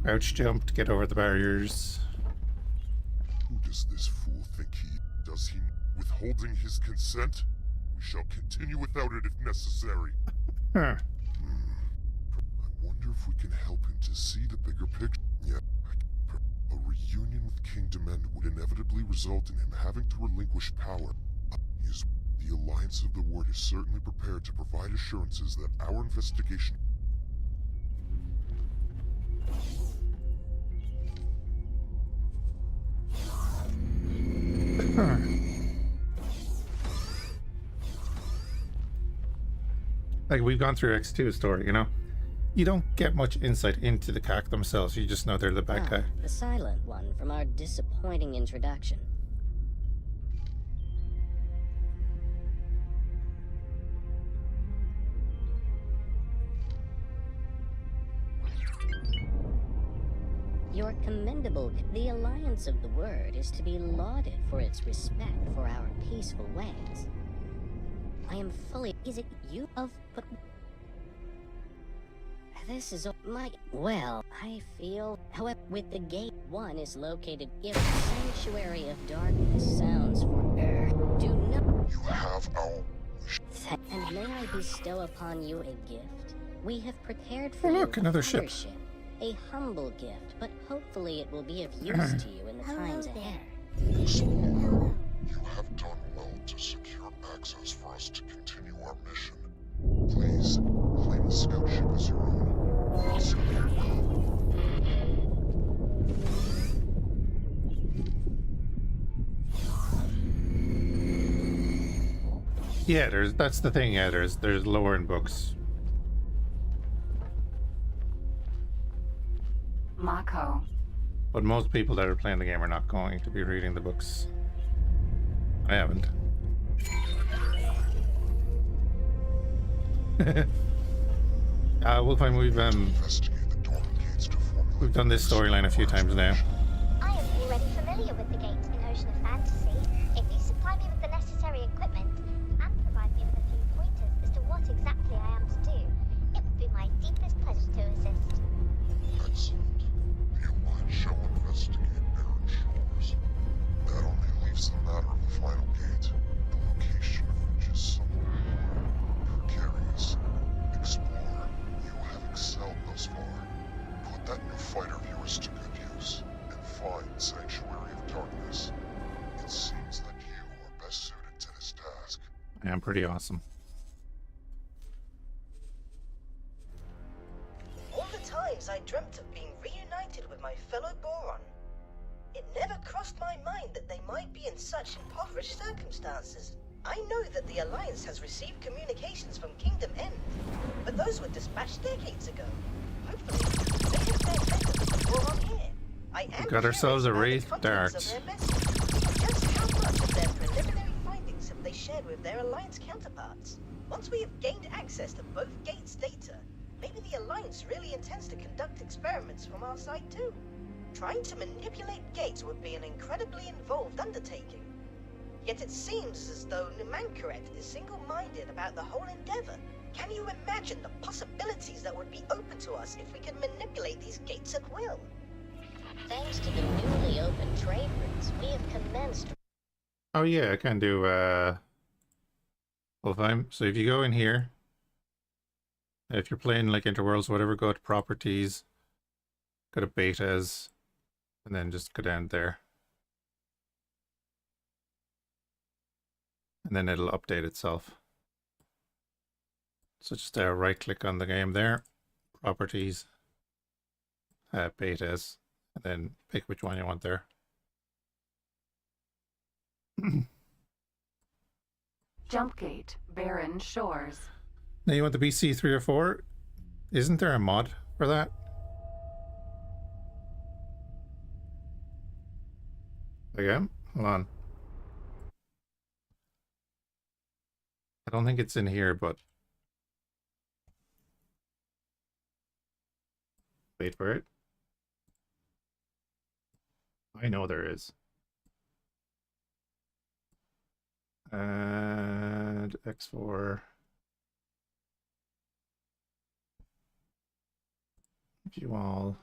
Crouch jump to get over the barriers. Who does this fool think he does? He withholding his consent? We shall continue without it if necessary. Huh. I wonder if we can help him to see the bigger picture. Yeah. A reunion with Kingdom End would inevitably result in him having to relinquish power. The Alliance of the Ward is certainly prepared to provide assurances that our investigation... Like we've gone through X2's story, you know. You don't get much insight into the CAC themselves, you just know they're the bad guy. The silent one from our disappointing introduction. You're commendable. The Alliance of the Word is to be lauded for its respect for our peaceful ways. I am fully... Is it you of... But... This is my... Well, I feel... However, with the gate 1 is located... If Sanctuary of Darkness sounds for... Do not... You have our... And may I bestow upon you a gift? We have prepared for Oh, look, you another a ship. ship. A humble gift, but hopefully it will be of use to you in the times ahead. Explorer, you have done well to secure access for us to continue our mission. Please, claim a scout ship as your own. So Yeah, that's the thing, yeah, there's lower in books. Mako. But most people that are playing the game are not going to be reading the books. I haven't. We'll find we've done this storyline a few times now. I am already familiar with the gate in Ocean of Fantasy. If you supply me with the necessary equipment and provide me with a few pointers as to what exactly I am to do, it would be my deepest pleasure to assist. Excellent. The Alliance shall investigate barren shores. That only leaves the matter of the final gate, the location of which is somewhat precarious. Explorer, you have excelled thus far. Put that new fighter of yours to good use, and find Sanctuary of Darkness. It seems that you are best suited to this task. I am pretty awesome. All the times I dreamt of being reunited with my fellow Boron, it never crossed my mind that they might be in such impoverished circumstances. I know that the Alliance has received communications from Kingdom End, but those were dispatched decades ago. Hopefully, they have their better with the Boron here. I am Got ourselves a curious Wraith about the contents Dart. of their message. Just how much of their preliminary findings have they shared with their Alliance counterparts? Once we have gained access to both gates' data, Maybe the Alliance really intends to conduct experiments from our side too. Trying to manipulate gates would be an incredibly involved undertaking. Yet it seems as though Numankaret is single-minded about the whole endeavor. Can you imagine the possibilities that would be open to us if we could manipulate these gates at will? Thanks to the newly opened trade routes, we have commenced. Oh yeah, I can do full-time. So if you go in here, if you're playing like Interworlds or whatever, go to properties, go to betas, and then just go down there. And then it'll update itself. So just right click on the game there, properties, betas, and then pick which one you want there. Jumpgate, Barren Shores. Now you want the BC 304? Isn't there a mod for that? Again? Hold on. I don't think it's in here, but wait for it. I know there is. And X4. View all.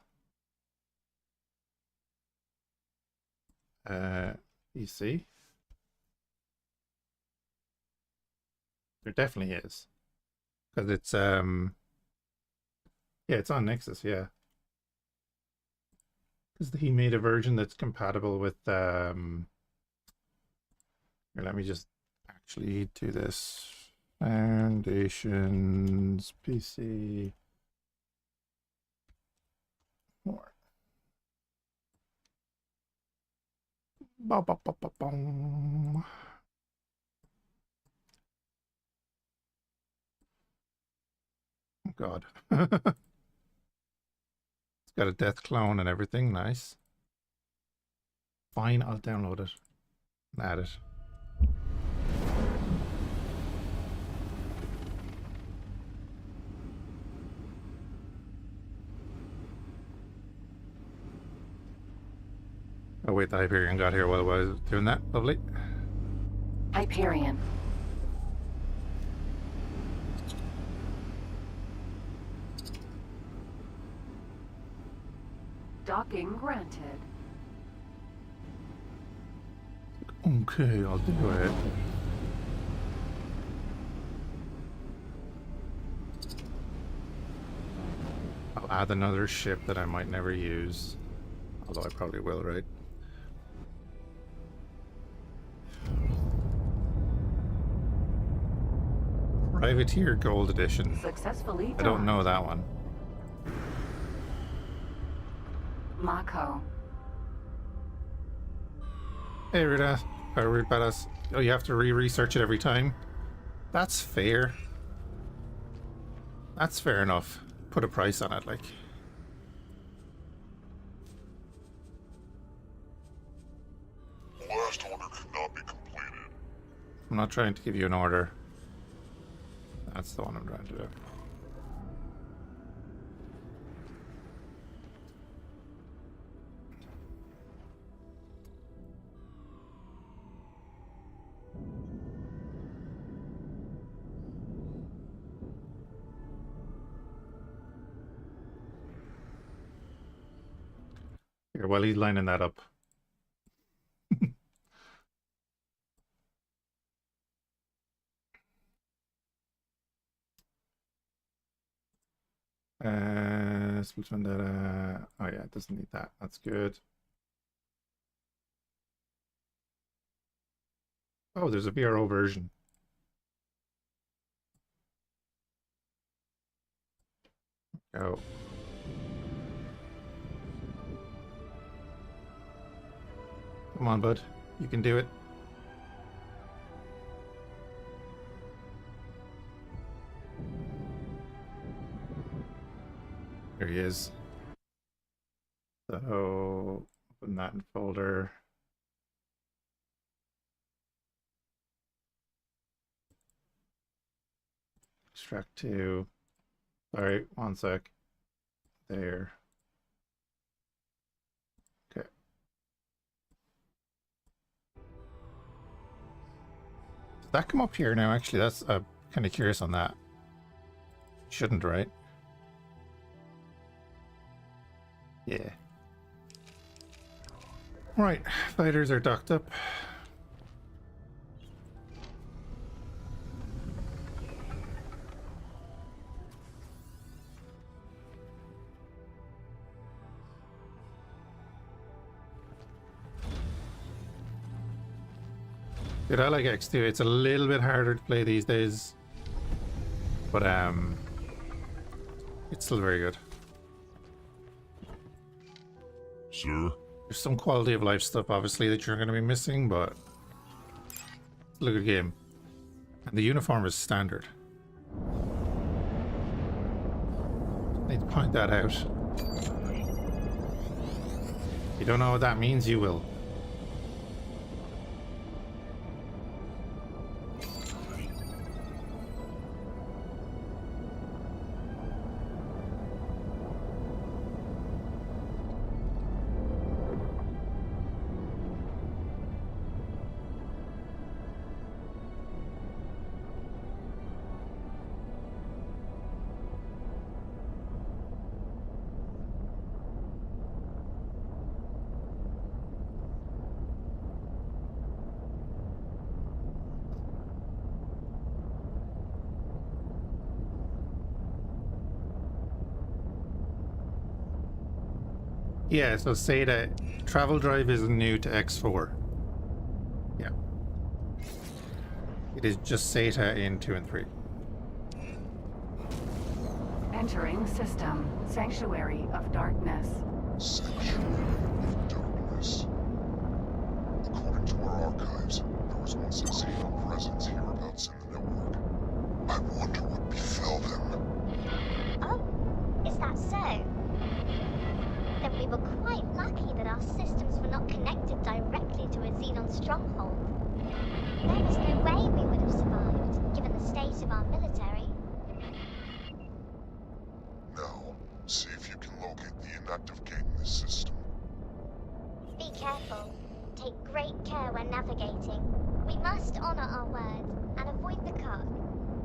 BC. There definitely is. Because it's yeah, it's on Nexus, yeah. Because he made a version that's compatible with here, let me just actually do this. Foundations PC more. Ba, ba, ba, ba, bum. Oh god. It's got a death clone and everything, nice. Fine, I'll download it and add it. Oh wait, the Hyperion got here while I was doing that. Lovely. Hyperion. Docking granted. Okay, I'll do it. I'll add another ship that I might never use. Although I probably will, right? Privateer Gold Edition. Successfully done. I don't know that one. Mako. Hey Rita. Rude Badass. Oh, you have to re-research it every time? That's fair. That's fair enough. Put a price on it, like. Last order could not be completed. I'm not trying to give you an order. That's the one I'm trying to do. Here, while he's lining that up. Split one data. Oh yeah, it doesn't need that. That's good. Oh, there's a VRO version. Go. Come on, bud. You can do it. There he is. So, open that in folder. Extract to Sorry, one sec. There. Okay. Did that come up here now? Actually, that's kind of curious on that. Shouldn't, right? Yeah. Right, fighters are docked up. Dude, I like X2. It's a little bit harder to play these days, but it's still very good. Sir? There's some quality of life stuff, obviously, that you're going to be missing, but it's a good game. And the uniform is standard. Need to point that out. If you don't know what that means, you will. Yeah, so Cead, travel drive is new to X4. Yeah. It is just Cead in 2 and 3. Entering system. Sanctuary of Darkness. Sanctuary of Darkness. According to our archives, there was once a Xeno presence hereabouts in the network. I wonder what befell them. Oh, is that so? Then we were quite lucky that our systems were not connected directly to a Xenon stronghold. There is no way we would have survived, given the state of our military. Now, see if you can locate the inactive gate in this system. Be careful. Take great care when navigating. We must honor our word and avoid the Kark.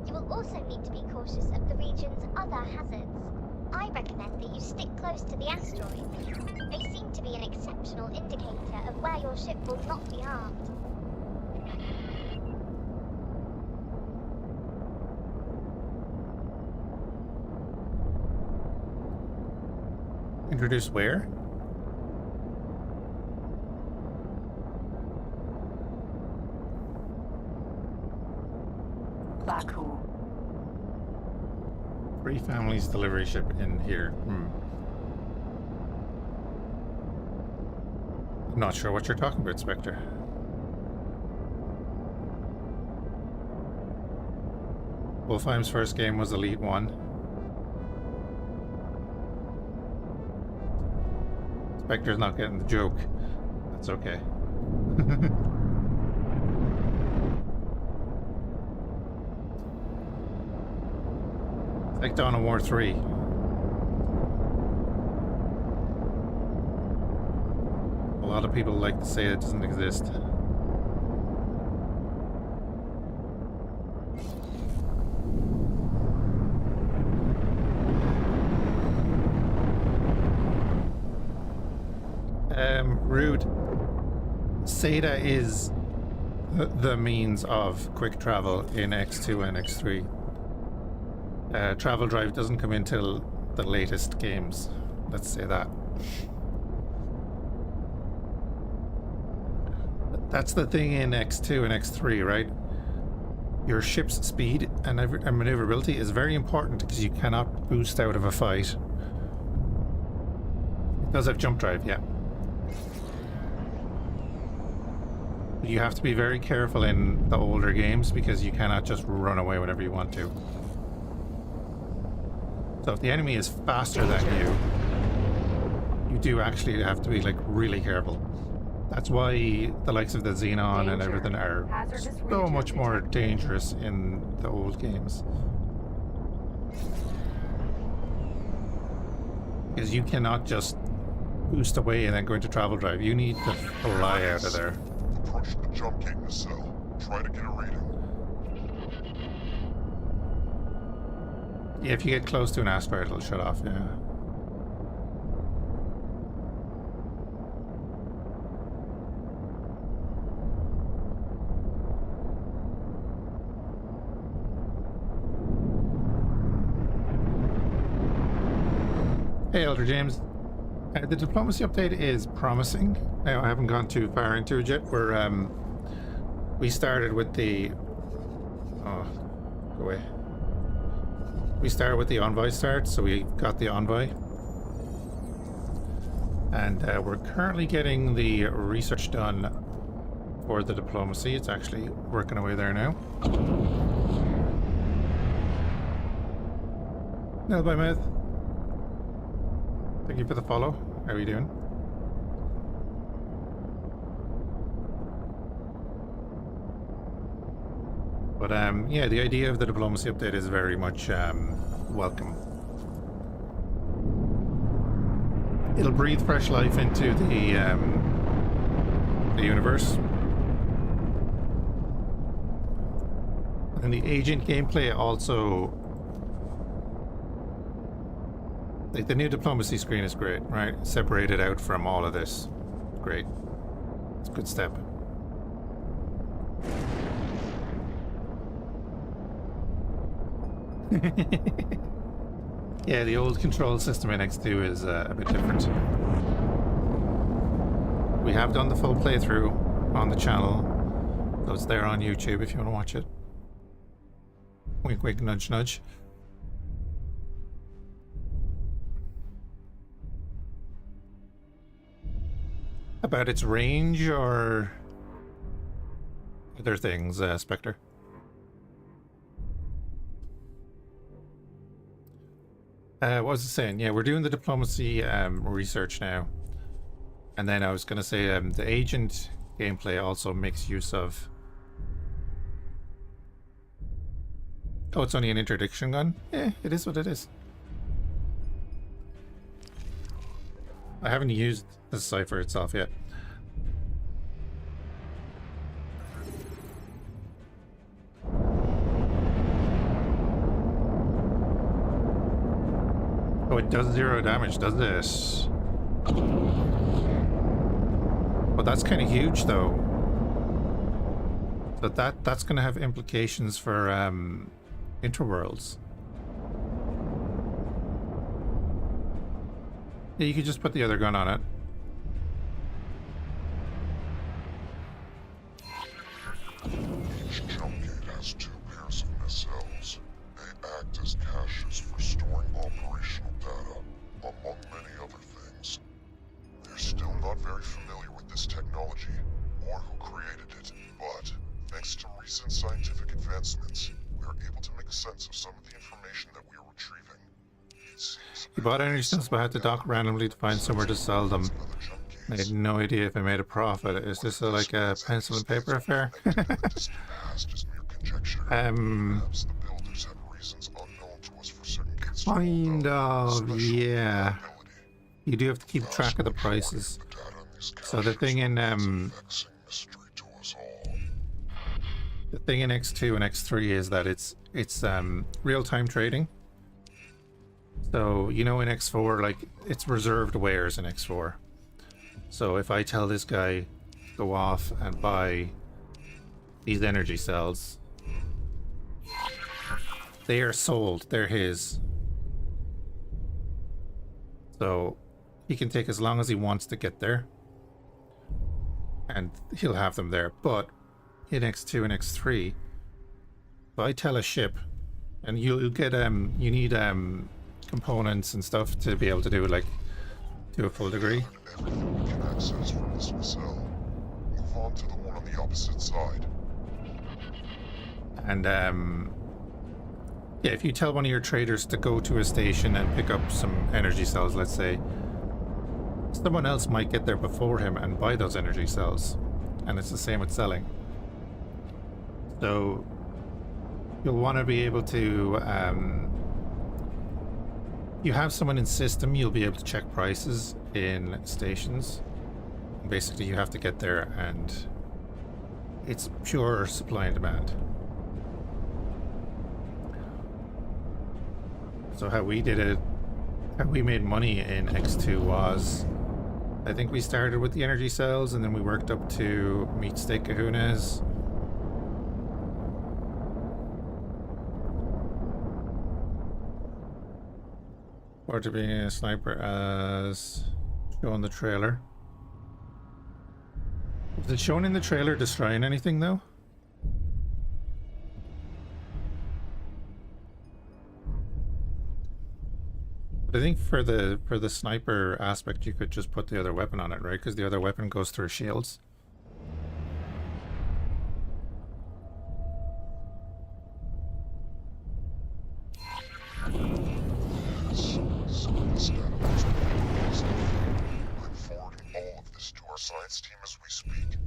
You will also need to be cautious of the region's other hazards. I recommend that you stick close to the asteroid. They seem to be an exceptional indicator of where your ship will not be harmed. Introduce where? Baku. 3 families delivery ship in here. I'm not sure what you're talking about, Spectre. Wolfheim's first game was Elite 1. Spectre's not getting the joke. That's okay. It's like Dawn of War 3. A lot of people like to say it doesn't exist. Rude. Cead is the means of quick travel in X2 and X3. Travel drive doesn't come in till the latest games. Let's say that. That's the thing in X2 and X3, right? Your ship's speed and maneuverability is very important because you cannot boost out of a fight. It does have jump drive, yeah. You have to be very careful in the older games because you cannot just run away whenever you want to. So if the enemy is faster than you do actually have to be like really careful. That's why the likes of the Xenon and everything are so much more dangerous in the old games. is you cannot just boost away and then go into travel drive. You need to fly out of there. Approach the jump gate in the cell. Try to get a reading. Yeah, if you get close to an asteroid, it'll shut off, yeah. Hey, Elder James. The diplomacy update is promising. Now, I haven't gone too far into it yet. We started with the... Oh, go away. We started with the Envoy start, so we got the Envoy. And we're currently getting the research done for the diplomacy. It's actually working away there now. Nail by mouth. Thank you for the follow. How are you doing? But yeah, the idea of the diplomacy update is very much welcome. It'll breathe fresh life into the universe. And the agent gameplay also... Like, the new diplomacy screen is great, right? Separated out from all of this. Great. It's a good step. Yeah, the old control system in X2 is a bit different. We have done the full playthrough on the channel, so it's there on YouTube if you want to watch it. Wink, wink, nudge, nudge. About its range or other things, Spectre? What was I saying? Yeah, we're doing the diplomacy research now. And then I was going to say the agent gameplay also makes use of... Oh, it's only an interdiction gun? Yeah, it is what it is. I haven't used the cipher itself yet. Oh, it does 0 damage, does this? Well, that's kind of huge, though. So that's going to have implications for Interworlds. Yeah, you could just put the other gun on it. Each jump gate has 2 pairs of nacelles. They act as caches for storing operational data, among many other things. They're still not very familiar with this technology, or who created it, but thanks to recent scientific advancements, we are able to make sense of some of the information that we are retrieving. It seems You bought energy cells but had to dock randomly to find somewhere to sell them. I had no idea if I made a profit. Is this like a pencil and paper affair? Kind of, yeah. You do have to keep track of the prices. So the thing in X2 and X3 is that it's real-time trading. So, you know, in X4, like, it's reserved wares in X4. So if I tell this guy, go off and buy these energy cells, they are sold, they're his. So he can take as long as he wants to get there, and he'll have them there. But in X2 and X3, if I tell a ship, and you'll get you need components and stuff to be able to do it, like, to a full degree. Everything we can access from this nacelle. Move on to the one on the opposite side. And yeah, if you tell one of your traders to go to a station and pick up some energy cells, let's say, someone else might get there before him and buy those energy cells. And it's the same with selling. So you'll want to be able to you have someone in system, you'll be able to check prices in stations. Basically, you have to get there, and it's pure supply and demand. So how we did it, how we made money in X2 was, I think we started with the energy cells, and then we worked up to meat steak kahunas. Or to being a sniper as shown in the trailer. Was it shown in the trailer destroying anything though? But I think for the sniper aspect you could just put the other weapon on it, right? Because the other weapon goes through shields. Science team as we speak.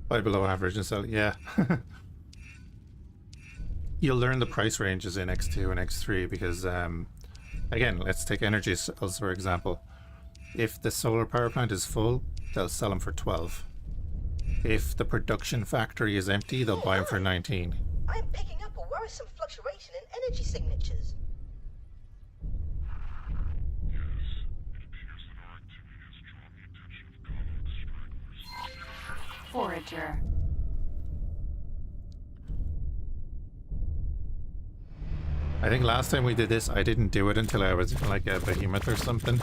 By below average and so yeah. You'll learn the price ranges in X2 and X3 because again, let's take energy cells for example. If the solar power plant is full, they'll sell them for 12. If the production factory is empty, they'll buy them for 19. I'm picking up a worrisome fluctuation in energy signatures. Yes, it appears that our activity has drawn the attention of Commonwealth stragglers. Forager. I think last time we did this, I didn't do it until I was in like a behemoth or something.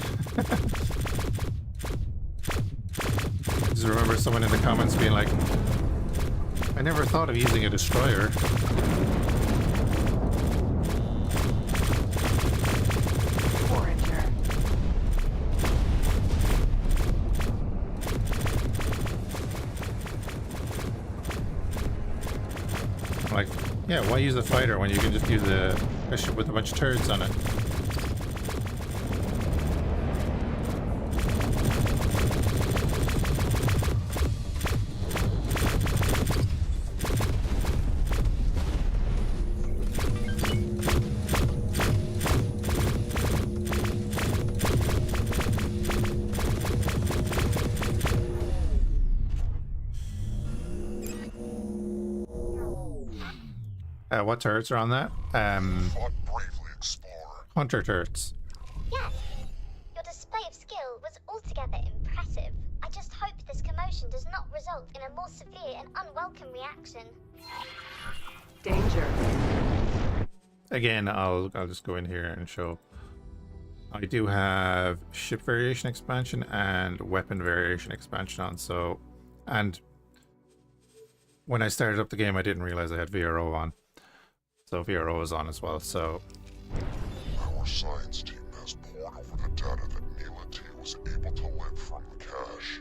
Just remember someone in the comments being like, I never thought of using a destroyer. Forager. I'm like, yeah, why use a fighter when you can just use a ship with a bunch of turrets on it? What turrets are on that? Fought bravely, Explorer. Hunter turrets. Yes. Your display of skill was altogether impressive. I just hope this commotion does not result in a more severe and unwelcome reaction. Danger. Again, I'll just go in here and show. I do have ship variation expansion and weapon variation expansion on, so, and when I started up the game I didn't realize I had VRO on. So VRO is on as well, so... Our science team has pored over the data that Mila T was able to live from the cache.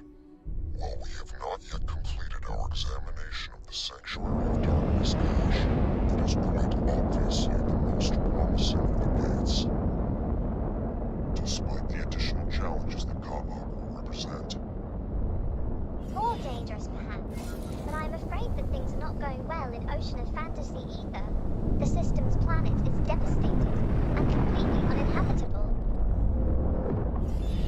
While we have not yet completed our examination of the Sanctuary of Darkness cache, it is quite obviously the most promising of the gates. Despite the additional challenges that Kaba will represent. More dangerous perhaps, but I'm afraid that things are not going well in Ocean of Fantasy either. The system's planet is devastated and completely uninhabitable.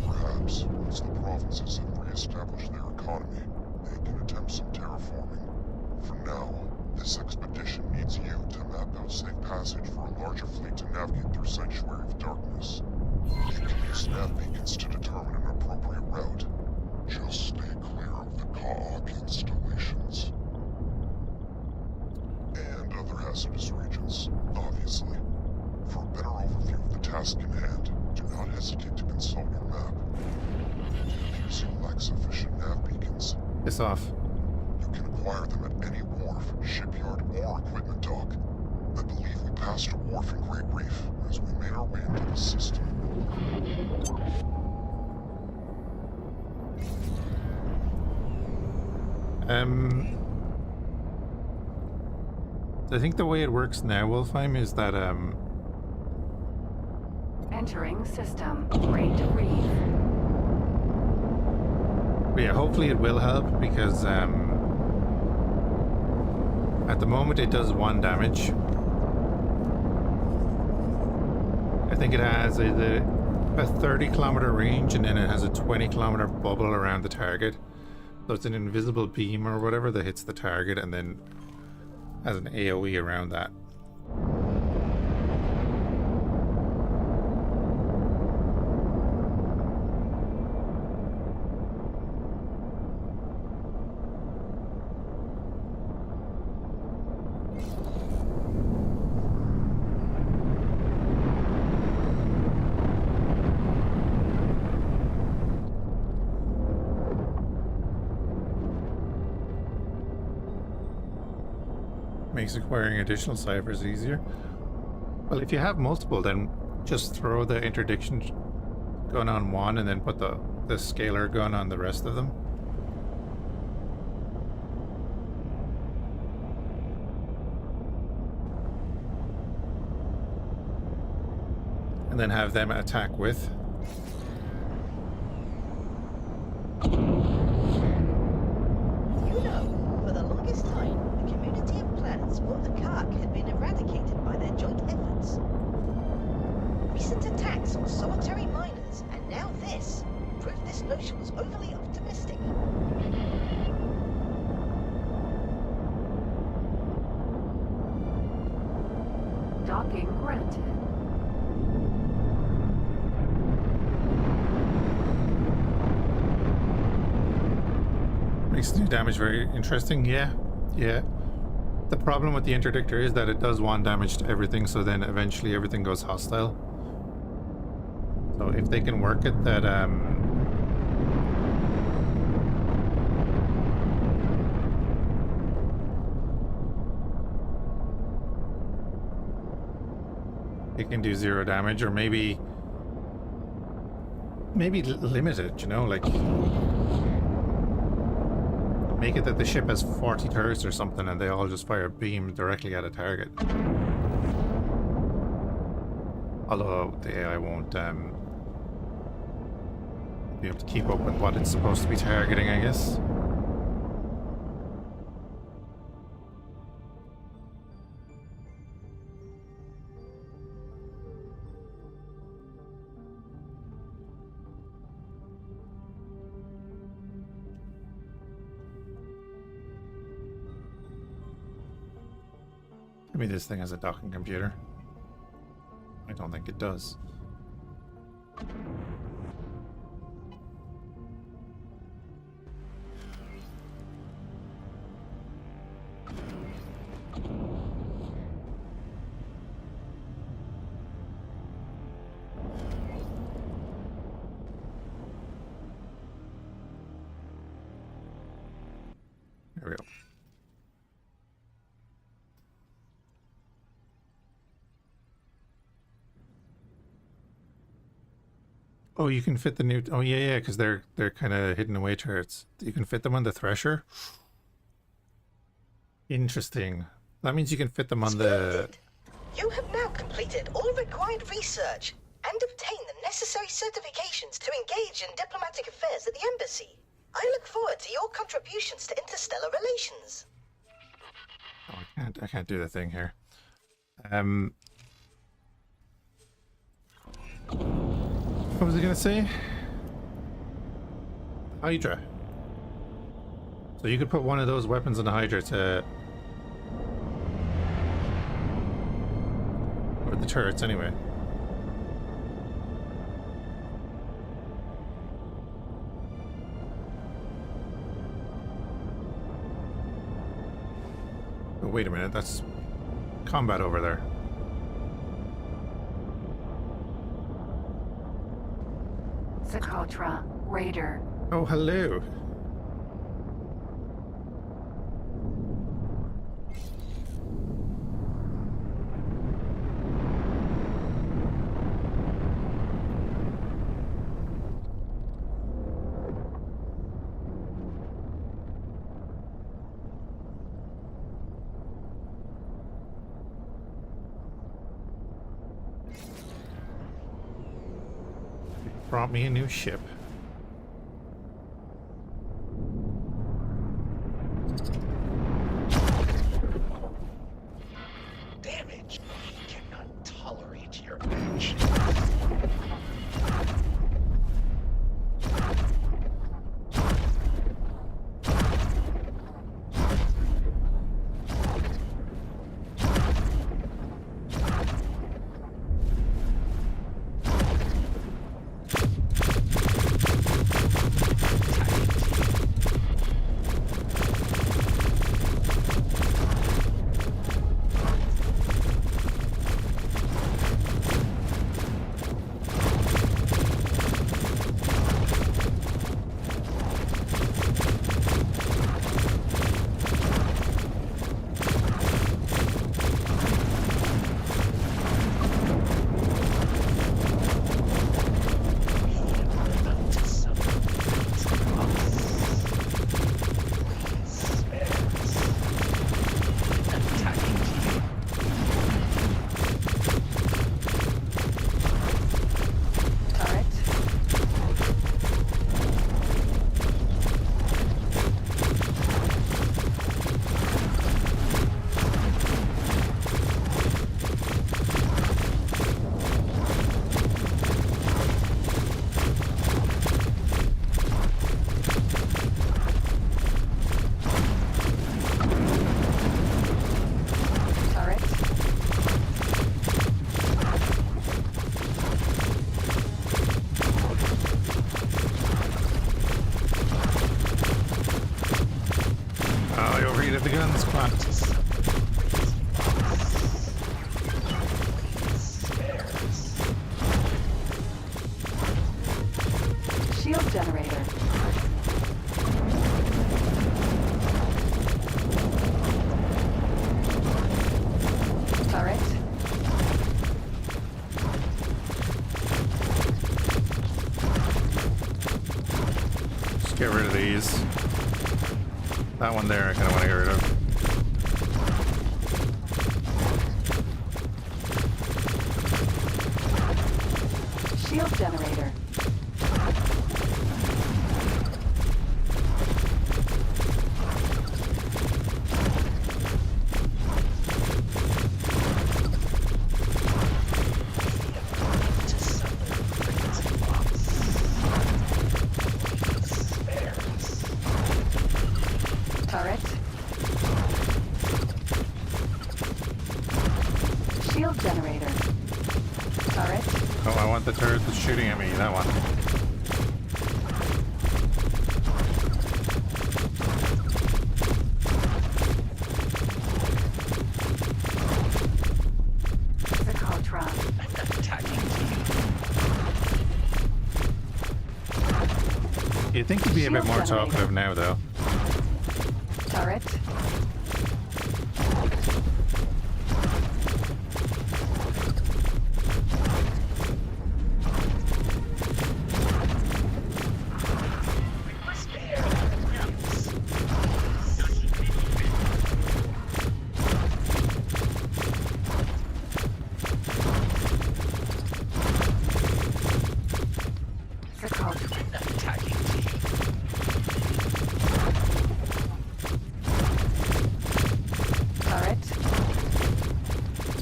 Perhaps, once the provinces have re-established their economy, they can attempt some terraforming. For now, this expedition needs you to map out safe passage for a larger fleet to navigate through Sanctuary of Darkness. You can use nav beacons to determine an appropriate route. Just stay clear of the Ka'ak installations. And other hazardous regions, obviously. For a better overview of the task in hand, do not hesitate to consult your map. It appears you lack sufficient nav beacons. Piss off. You can acquire them at any wharf, shipyard, or equipment dock. I believe we passed a wharf in Great Reef as we made our way into the system. I think the way it works now, Wolfheim, is that Entering system. Great Reef. yeah, hopefully it will help because At the moment it does 1 damage. I think it has a 30-kilometer range, and then it has a 20-kilometer bubble around the target. So it's an invisible beam or whatever that hits the target and then has an AoE around that. Makes acquiring additional ciphers easier. Well, if you have multiple, then just throw the interdiction gun on one and then put the scalar gun on the rest of them. And then have them attack with. Docking granted. Makes new damage very interesting. Yeah. The problem with the interdictor is that it does 1 damage to everything, so then eventually everything goes hostile. So if they can work it that it can do 0 damage, or maybe limit it, you know, like make it that the ship has 40 turrets or something and they all just fire beams directly at a target. Although the AI won't be able to keep up with what it's supposed to be targeting, I guess. Maybe this thing has a docking computer. I don't think it does. There we go. Oh, you can fit the new... Oh, yeah, because they're kind of hidden away turrets. You can fit them on the Thresher? Interesting. That means you can fit them on the... You have now completed all required research and obtained the necessary certifications to engage in diplomatic affairs at the embassy. I look forward to your contributions to interstellar relations. Oh, I can't do the thing here. What was I gonna say? Hydra. So you could put one of those weapons on the Hydra to... or the turrets anyway. Oh, wait a minute, that's combat over there. Socotra, Raider. Oh, hello. Brought me a new ship. the guns, come on. Shield generator. Turret. Just get rid of these. That one there I kind of want to get rid of. Shield generator. Turret. Shield generator. Turret. Oh, I want the turret that's shooting at me, that one. You'd think he'd be a bit more talkative now, though. Turret.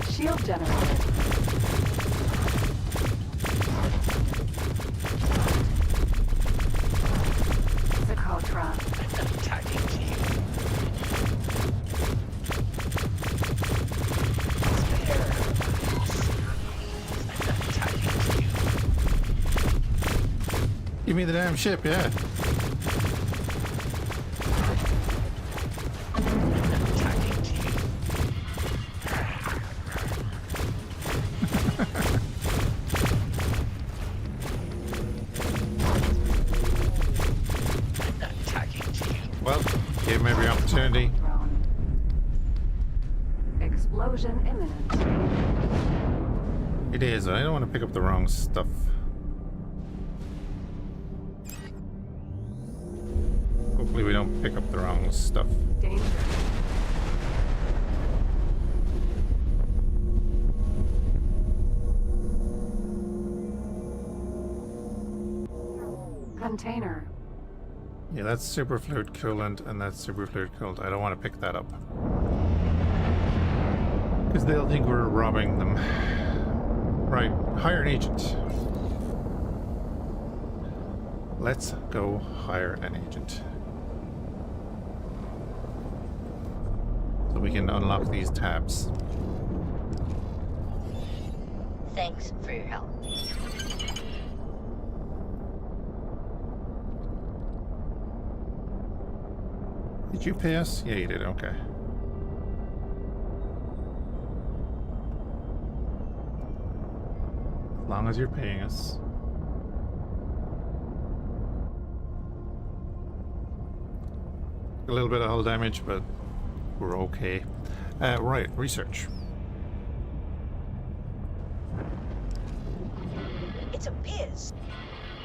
Shield generator. Socotra. Attacking team. Attacking team. Give me the damn ship, yeah. Well, gave him every opportunity. Explosion imminent. It is, but I don't want to pick up the wrong stuff. Hopefully we don't pick up the wrong stuff. Danger. Container. Yeah, that's superfluid coolant and that's superfluid coolant. I don't want to pick that up. Because they'll think we're robbing them. Right, hire an agent. Let's go hire an agent. So we can unlock these tabs. Thanks for your help. Did you pay us? Yeah, you did. Okay. As long as you're paying us. A little bit of hull damage, but we're okay. Right, research. It appears.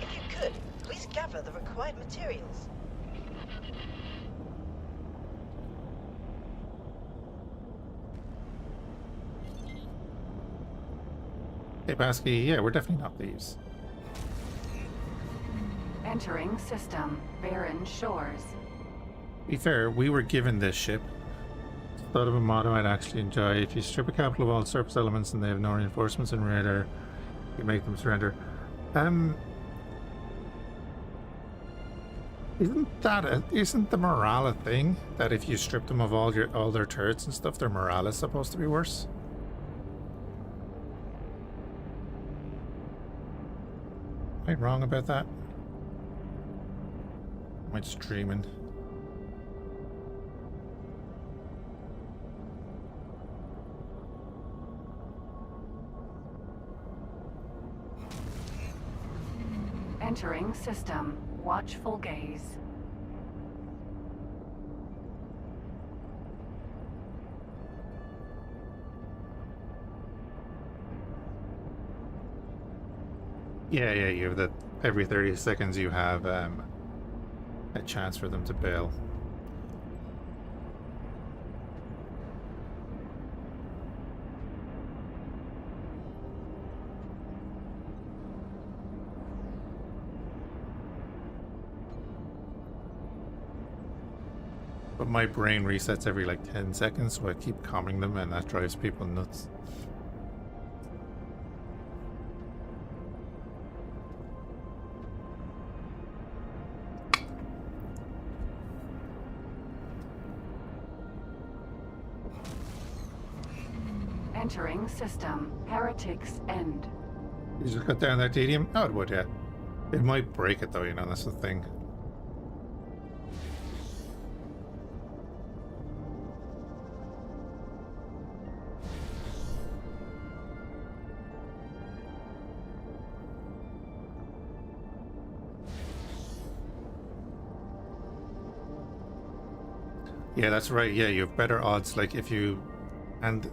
If you could, please gather the required materials. Hey, Basky, yeah, we're definitely not thieves. Entering system. Barren shores. To be fair, we were given this ship. Thought of a motto I'd actually enjoy. If you strip a capital of all surface elements and they have no reinforcements and radar, you make them surrender. Isn't the morale a thing? That if you strip them of all their turrets and stuff, their morale is supposed to be worse? Am I wrong about that? Am I just dreaming? Entering system. Watchful gaze. Yeah, you have that every 30 seconds you have a chance for them to bail. But my brain resets every like 10 seconds, so I keep calming them, and that drives people nuts. Entering system. Heretics end. You just cut down that tedium? Oh, it would, yeah. It might break it though, you know, that's the thing. Yeah, that's right. Yeah, you have better odds. Like if you, and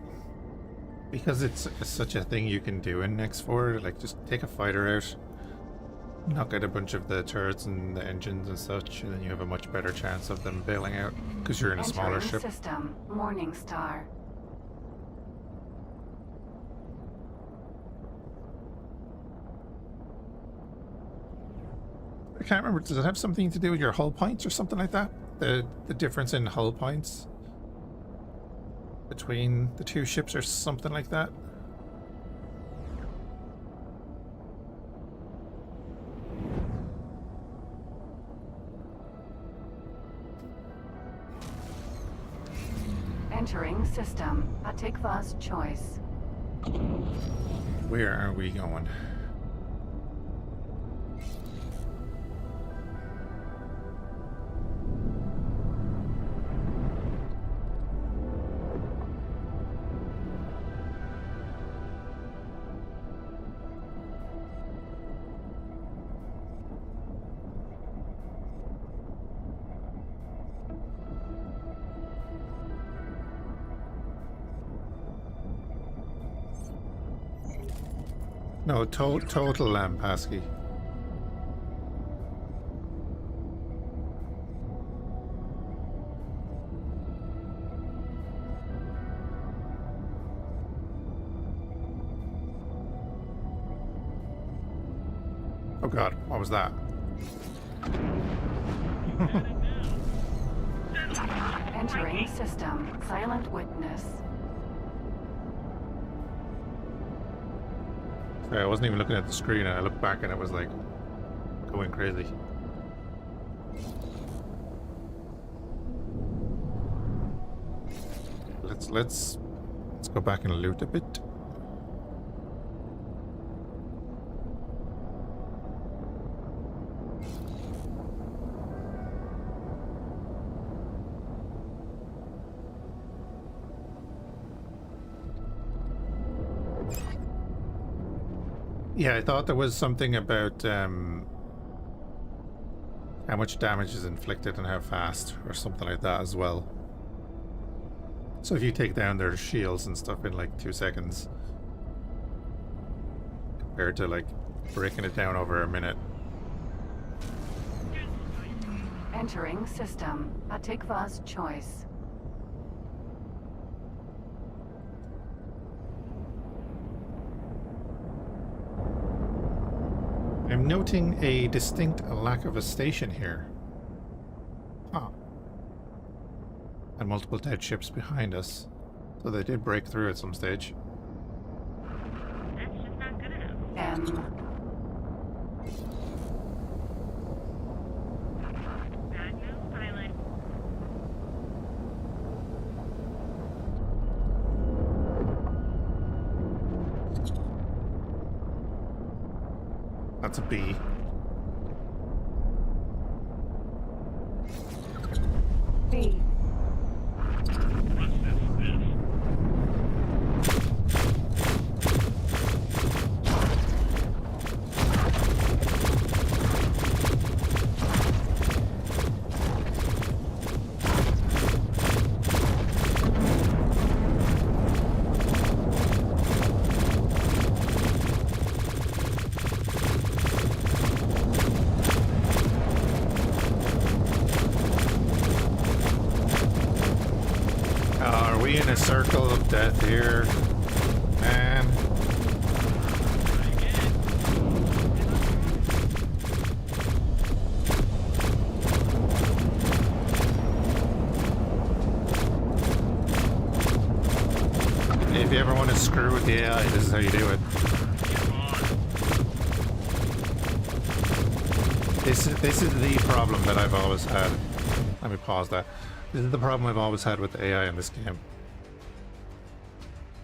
because it's such a thing you can do in X4, like just take a fighter out, knock out a bunch of the turrets and the engines and such, and then you have a much better chance of them bailing out because you're in a smaller ship. System. Morning Star. I can't remember. Does it have something to do with your hull points or something like that? The difference in hull points between the two ships or something like that? Entering system. Atikva's choice. Where are we going? No, total Pasky. Oh god, what was that? Entering system. Silent witness. Sorry, I wasn't even looking at the screen, and I looked back and it was like going crazy. Let's go back and loot a bit. Yeah, I thought there was something about how much damage is inflicted and how fast, or something like that as well. So if you take down their shields and stuff in like 2 seconds, compared to like breaking it down over a minute. Entering system. Atikva's choice. I'm noting a distinct lack of a station here. Huh. And multiple dead ships behind us. So they did break through at some stage. That's just not good enough. Bad news, pilot. That's a B. B. be in a circle of death here, man. If you ever want to screw with the AI, this is how you do it. This is the problem that I've always had. Let me pause that. This is the problem I've always had with the AI in this game.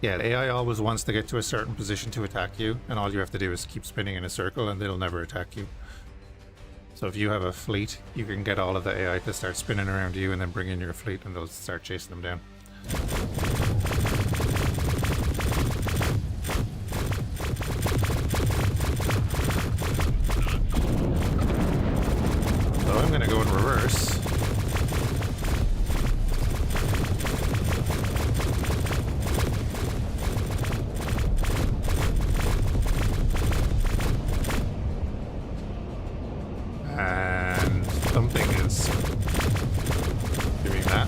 Yeah, the AI always wants to get to a certain position to attack you, and all you have to do is keep spinning in a circle and they'll never attack you. So if you have a fleet, you can get all of the AI to start spinning around you and then bring in your fleet and they'll start chasing them down. So I'm going to go in reverse. And something is doing that.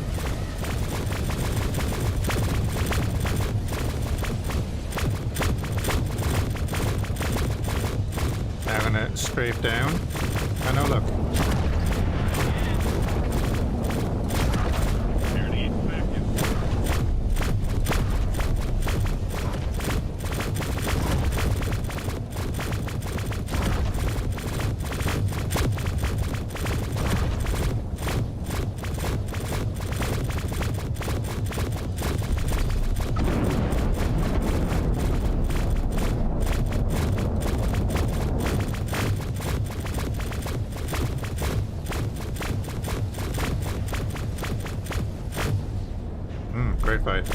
Now I'm going to scrape down. Oh no, look. Great fight.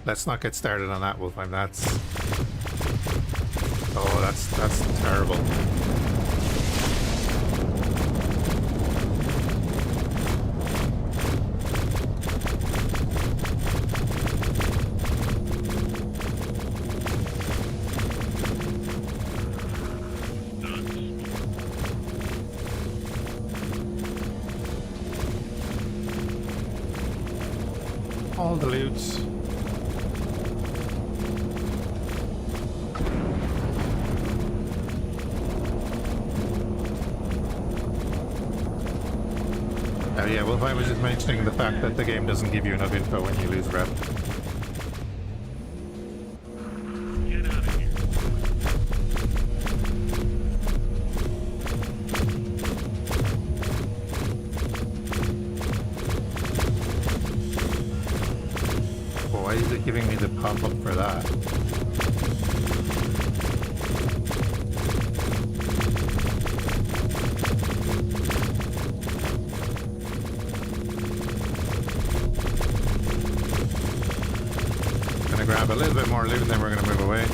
Let's not get started on that, Wolfheim. That's terrible. All the loots. Yeah, well, if I was just mentioning the fact that the game doesn't give you enough info when you lose rep. Get out of here. Well, why is it giving me the pop-up for that? Grab a little bit more loot and then we're going to move away.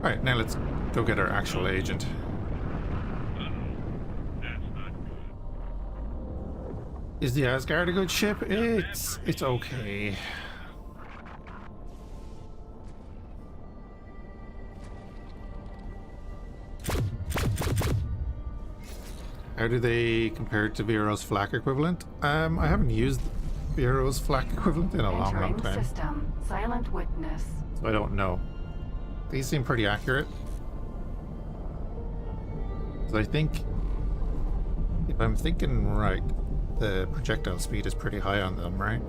Alright, now let's go get our actual agent. That's not good. Is the Asgard a good ship? It's okay. How do they compare to Vero's flak equivalent? I haven't used Vero's flak equivalent in a long time. System. Silent witness. So I don't know. These seem pretty accurate. So I think, if I'm thinking right, the projectile speed is pretty high on them, right?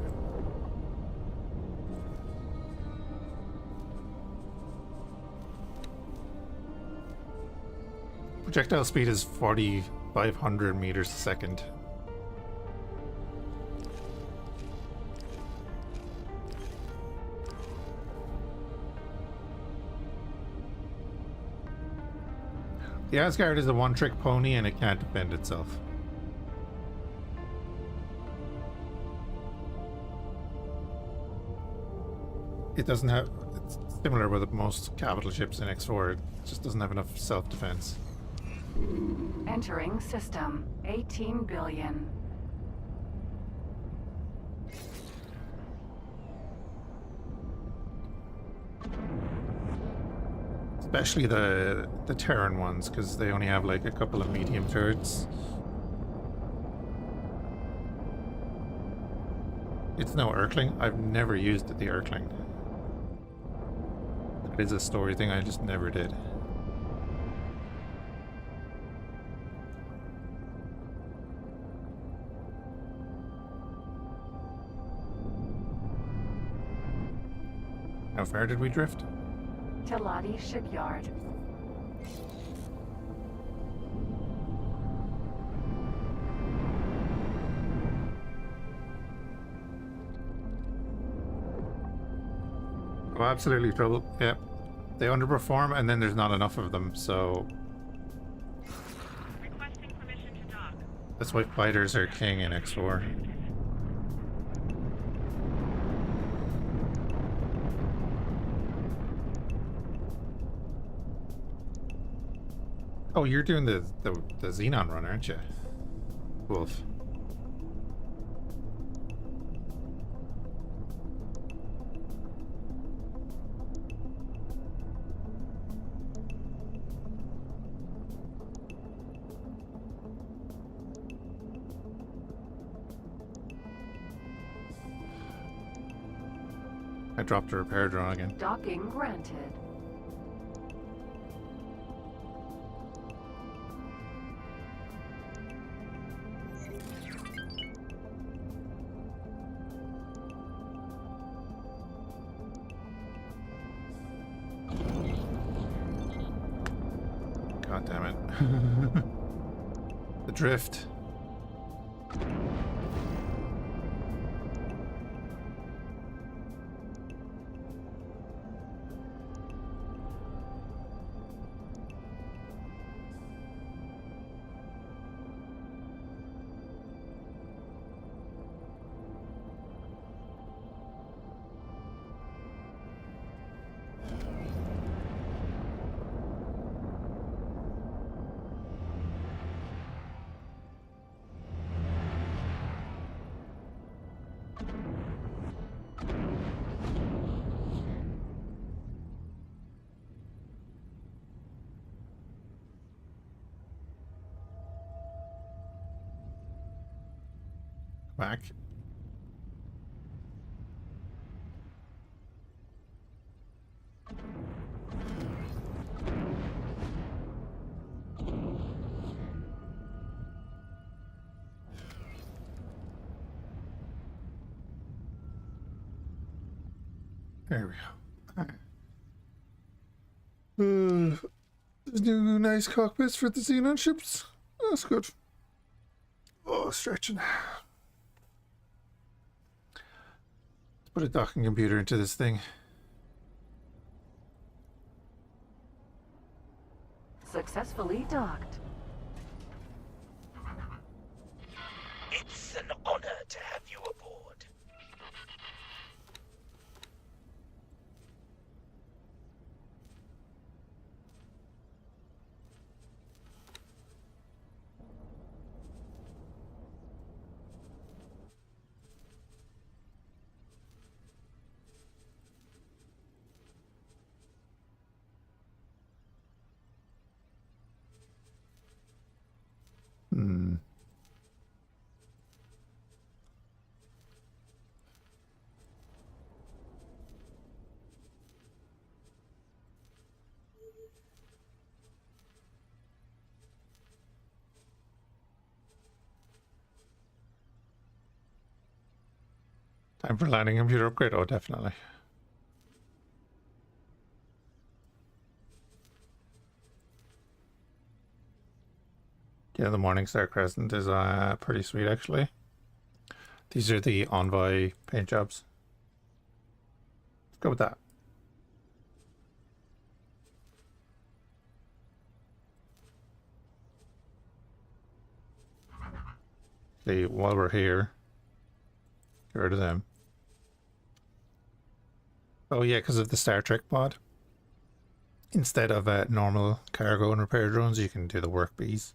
Projectile speed is 4,500 meters a second. The Asgard is a one-trick pony and it can't defend itself. It doesn't have... It's similar with most capital ships in X4. It just doesn't have enough self-defense. Entering system. 18 billion. Especially the Terran ones, because they only have like a couple of medium turrets. It's no Earthling. I've never used the Earthling. It is a story thing, I just never did. How far did we drift? Teladi shipyard. Oh, absolutely trouble. Yeah. They underperform and then there's not enough of them, so... Requesting permission to dock. That's why fighters are king in X4. Oh, you're doing the Xenon run, aren't you? Wolf. I dropped a repair drone again. Docking granted. God damn it. The drift. Back. There we go. There's new nice cockpits for the Xenon ships. That's good. Oh, stretching. Put a docking computer into this thing. Successfully docked. It's an honor to have you aboard. Time for landing computer upgrade? Oh, definitely. Yeah, the Morningstar Crescent is pretty sweet actually. These are the Envoy paint jobs. Let's go with that. See, while we're here, get rid of them. Oh yeah, because of the Star Trek mod. Instead of normal cargo and repair drones, you can do the work bees.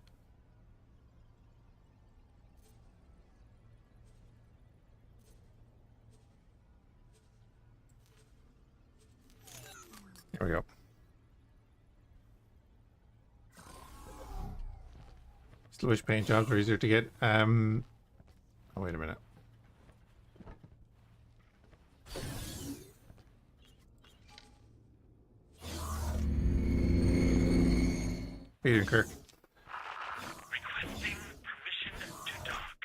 There we go. Slowish paint jobs are easier to get. Oh, wait a minute. Peter Kirk. Requesting permission to dock.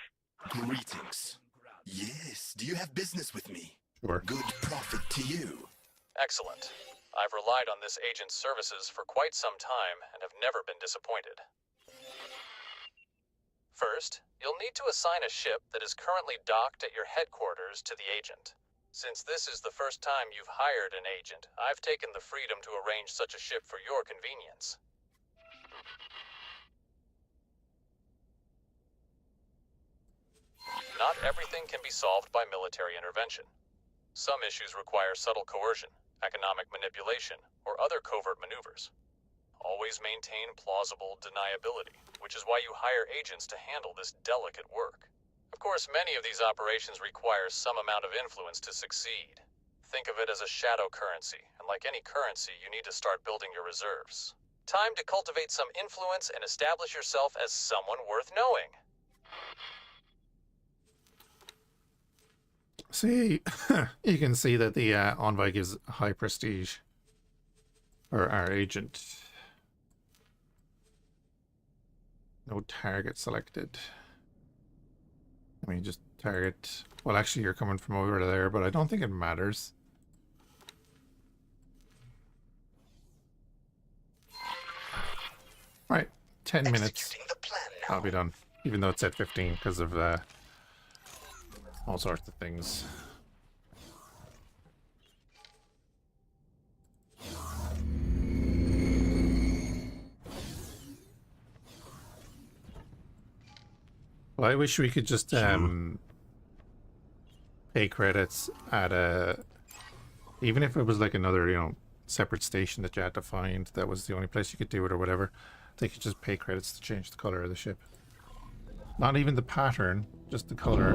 Greetings. Yes, do you have business with me? Sure. Good profit to you. Excellent. I've relied on this agent's services for quite some time and have never been disappointed. First, you'll need to assign a ship that is currently docked at your headquarters to the agent. Since this is the first time you've hired an agent, I've taken the freedom to arrange such a ship for your convenience. Not everything can be solved by military intervention. Some issues require subtle coercion, economic manipulation, or other covert maneuvers. Always maintain plausible deniability, which is why you hire agents to handle this delicate work. Of course, many of these operations require some amount of influence to succeed. Think of it as a shadow currency, and like any currency, you need to start building your reserves. Time to cultivate some influence and establish yourself as someone worth knowing. See, you can see that the Envoy gives high prestige for our agent. No target selected. I mean, just target. Well, actually, you're coming from over there, but I don't think it matters. Right, 10 minutes. I'll be done. Even though it's at 15 because of all sorts of things. Well, I wish we could just pay credits at a, even if it was like another, you know, separate station that you had to find, that was the only place you could do it or whatever. They could just pay credits to change the color of the ship. Not even the pattern, just the color.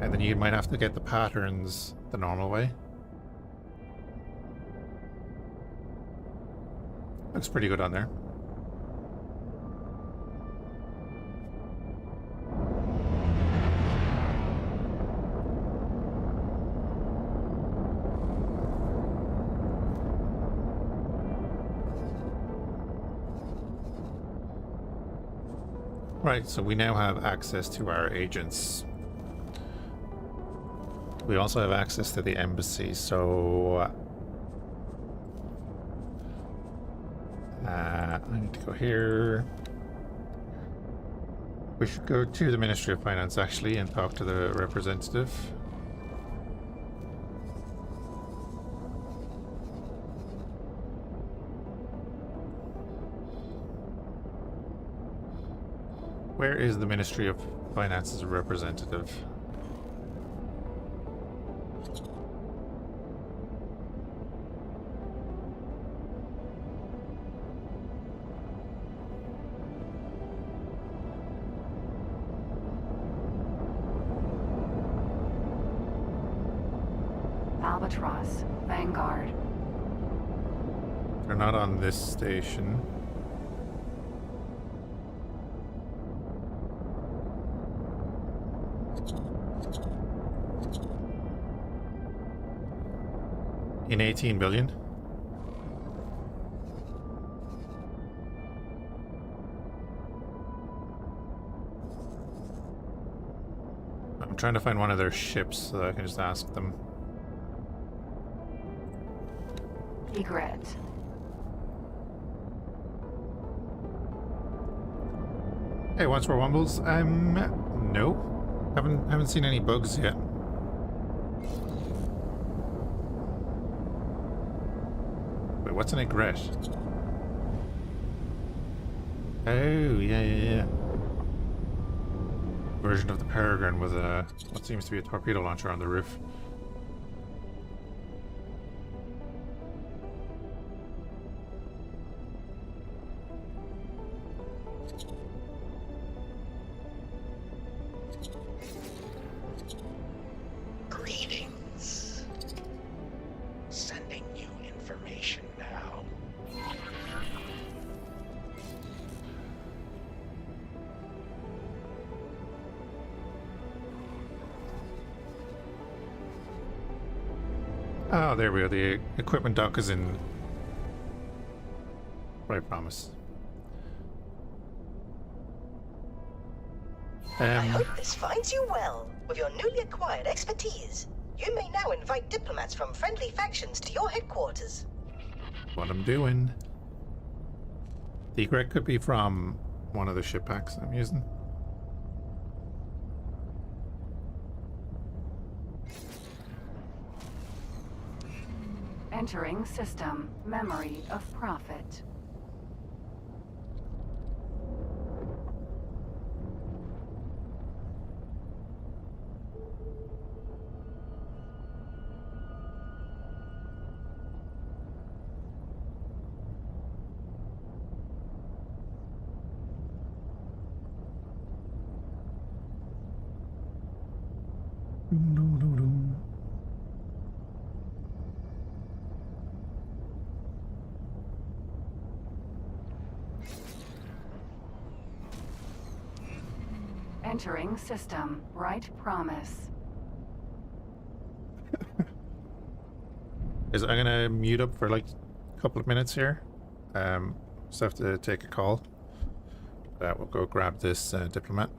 And then you might have to get the patterns the normal way. Looks pretty good on there. Right, so we now have access to our agents. We also have access to the embassy, so I need to go here. We should go to the Ministry of Finance actually and talk to the representative. Where is the Ministry of Finance's representative? Albatross, Vanguard. They're not on this station. In 18 billion? I'm trying to find one of their ships so that I can just ask them. Egret. Hey, once more Wumbles. No. Haven't seen any bugs yet. Wait, what's an egret? Oh, yeah. Version of the Peregrine with a what seems to be a torpedo launcher on the roof. Greetings. Sending you information now. Oh, there we go. The equipment dock is in. What I promise. I hope this finds you well. With your newly acquired expertise, you may now invite diplomats from friendly factions to your headquarters. What I'm doing. The egret could be from one of the ship packs I'm using. Entering system. Memory of Prophet. Entering system. Right promise. I'm gonna mute up for like a couple of minutes here. Just have to take a call. We'll go grab this diplomat.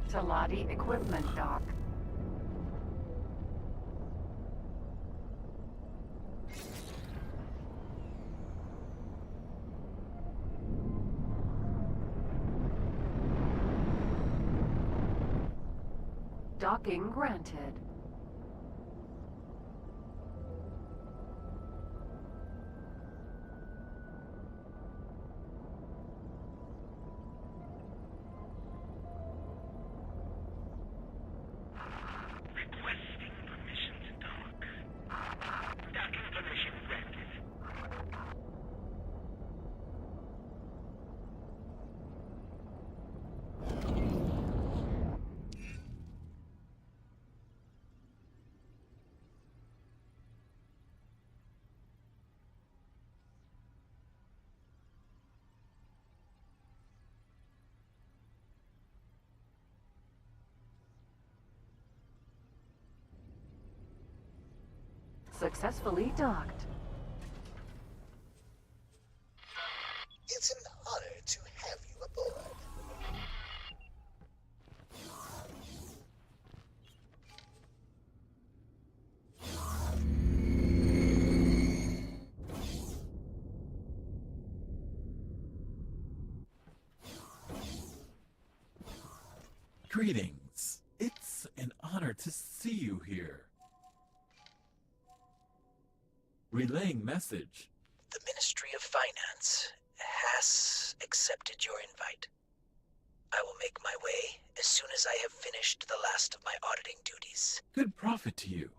Saladi equipment dock. Docking granted. Requesting permission to dock. Docking permission granted. Successfully docked. It's an honor to have you aboard. Greetings. It's an honor to see you here. Relaying message. The Ministry of Finance has accepted your invite. I will make my way as soon as I have finished the last of my auditing duties. Good profit to you.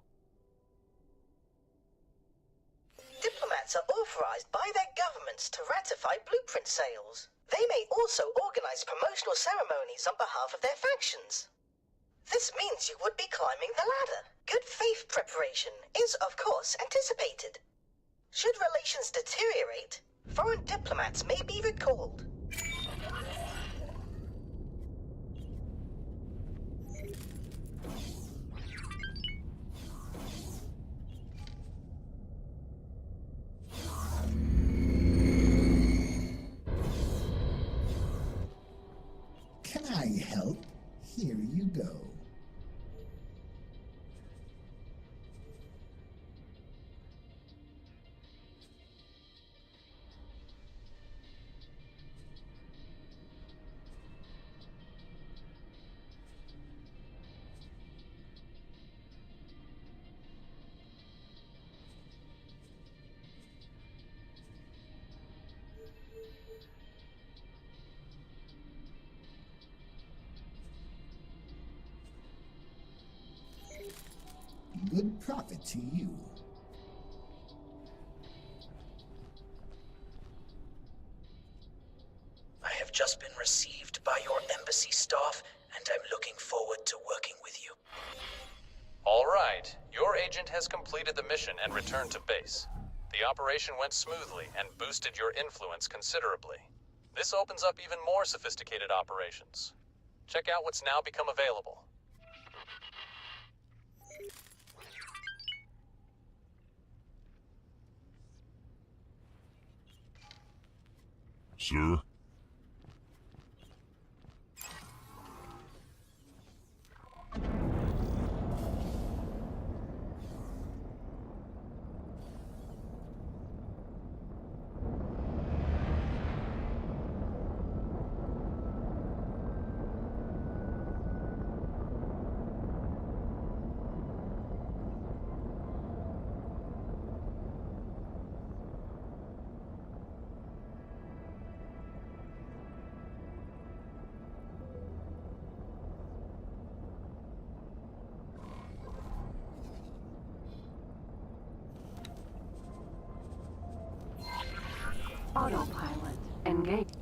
Diplomats are authorized by their governments to ratify blueprint sales. They may also organize promotional ceremonies on behalf of their factions. This means you would be climbing the ladder. Good faith preparation is, of course, anticipated. Should relations deteriorate, foreign diplomats may be recalled. Can I help? Here you go. Good profit to you. I have just been received by your embassy staff, and I'm looking forward to working with you. All right. Your agent has completed the mission and returned to base. The operation went smoothly and boosted your influence considerably. This opens up even more sophisticated operations. Check out what's now become available. Sir? Autopilot engaged.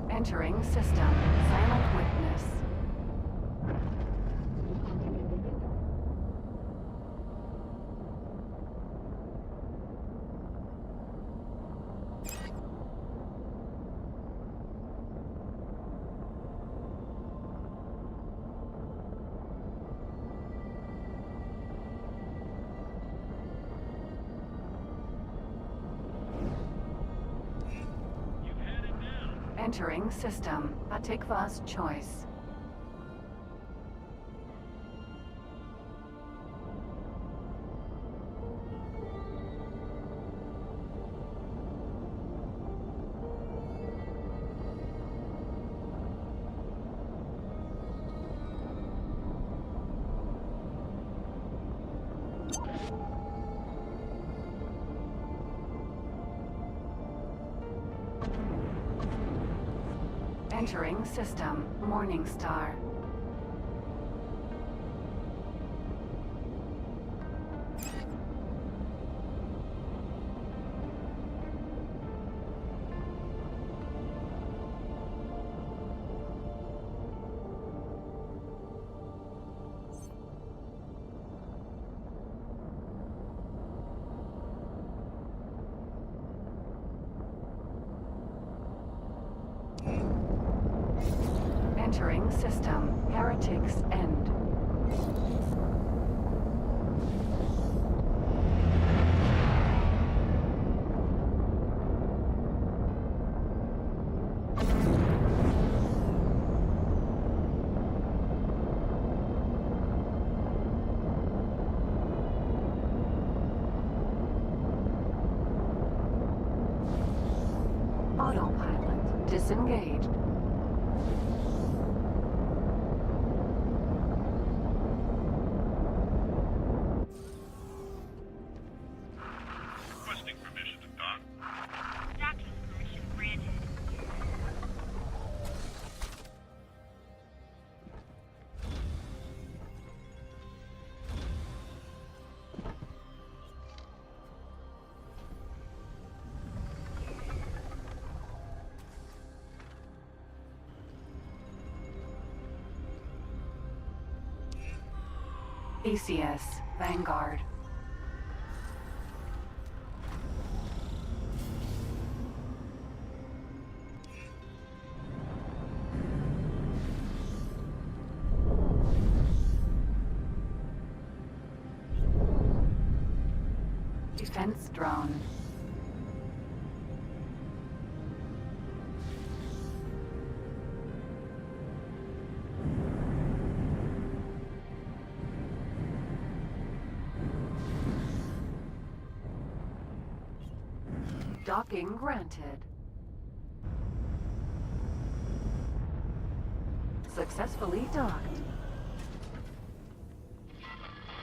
Entering system. Silent witness. Entering system. Atikva's choice. Entering system. Morningstar. Entering system. Heretics End. Autopilot disengaged. Requesting permission to dock. Docking permission granted. ACS Vanguard. Defense drone. Docking granted. Successfully docked.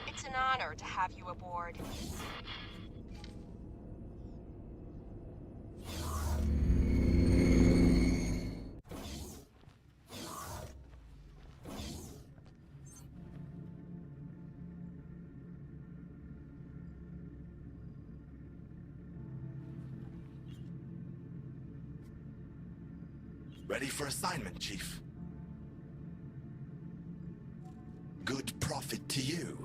It's an honor to have you aboard. Ready for assignment, Chief. Good profit to you.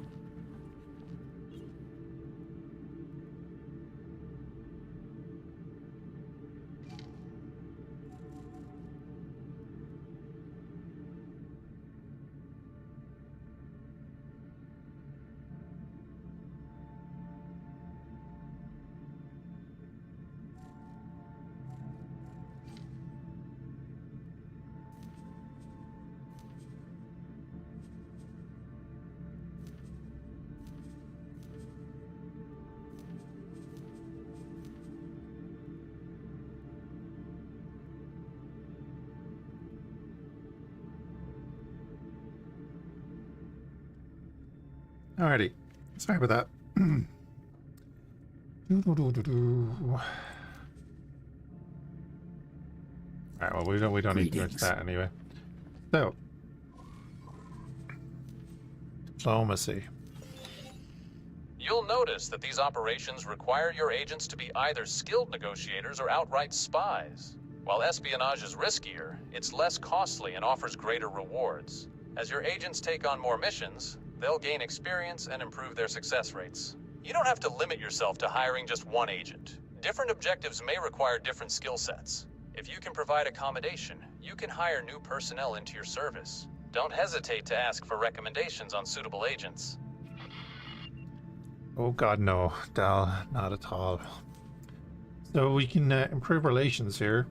Alrighty. Sorry about that. Alright, well we don't need to go into that anyway. So diplomacy. You'll notice that these operations require your agents to be either skilled negotiators or outright spies. While espionage is riskier, it's less costly and offers greater rewards. As your agents take on more missions, they'll gain experience and improve their success rates. You don't have to limit yourself to hiring just one agent. Different objectives may require different skill sets. If you can provide accommodation, you can hire new personnel into your service. Don't hesitate to ask for recommendations on suitable agents. Oh god, no, Dal, not at all. So we can improve relations here.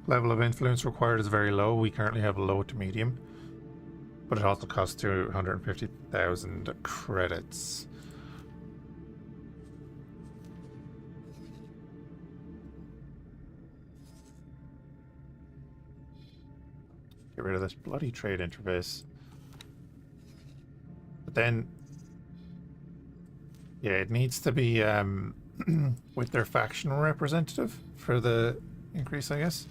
Level of influence required is very low. We currently have low to medium. But it also costs 250,000 credits. Get rid of this bloody trade interface. But then, yeah, it needs to be with their faction representative for the increase, I guess.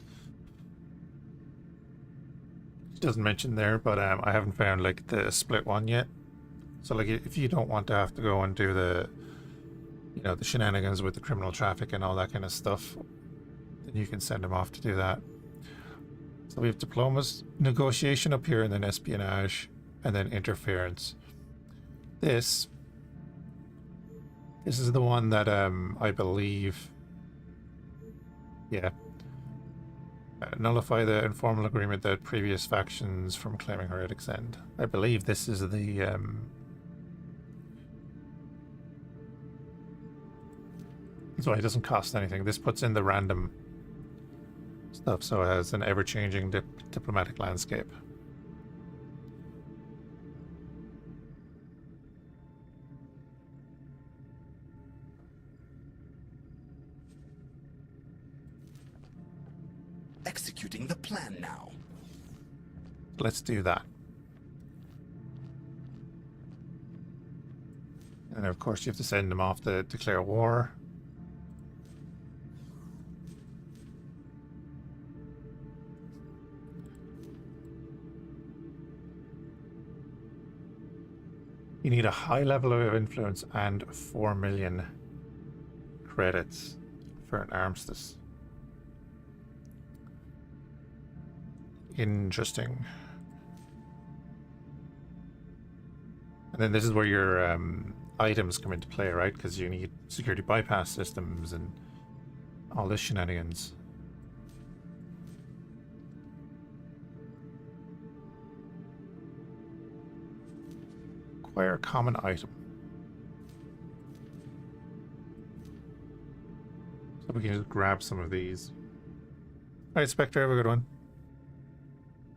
doesn't mention there, but I haven't found like the split one yet. So like if you don't want to have to go and do the, you know, the shenanigans with the criminal traffic and all that kind of stuff, then you can send them off to do that. So we have diplomas, negotiation up here, and then espionage, and then interference. This is the one that I believe, yeah. Nullify the informal agreement that previous factions from claiming heretics end. I believe this is the so it doesn't cost anything. This puts in the random stuff, so it has an ever-changing diplomatic landscape. Executing the plan now. Let's do that. And of course you have to send them off to declare war. You need a high level of influence and 4 million credits for an armistice. Interesting. And then this is where your items come into play, right? Because you need security bypass systems and all this shenanigans. Acquire a common item. So we can just grab some of these. Alright, Spectre, have a good one.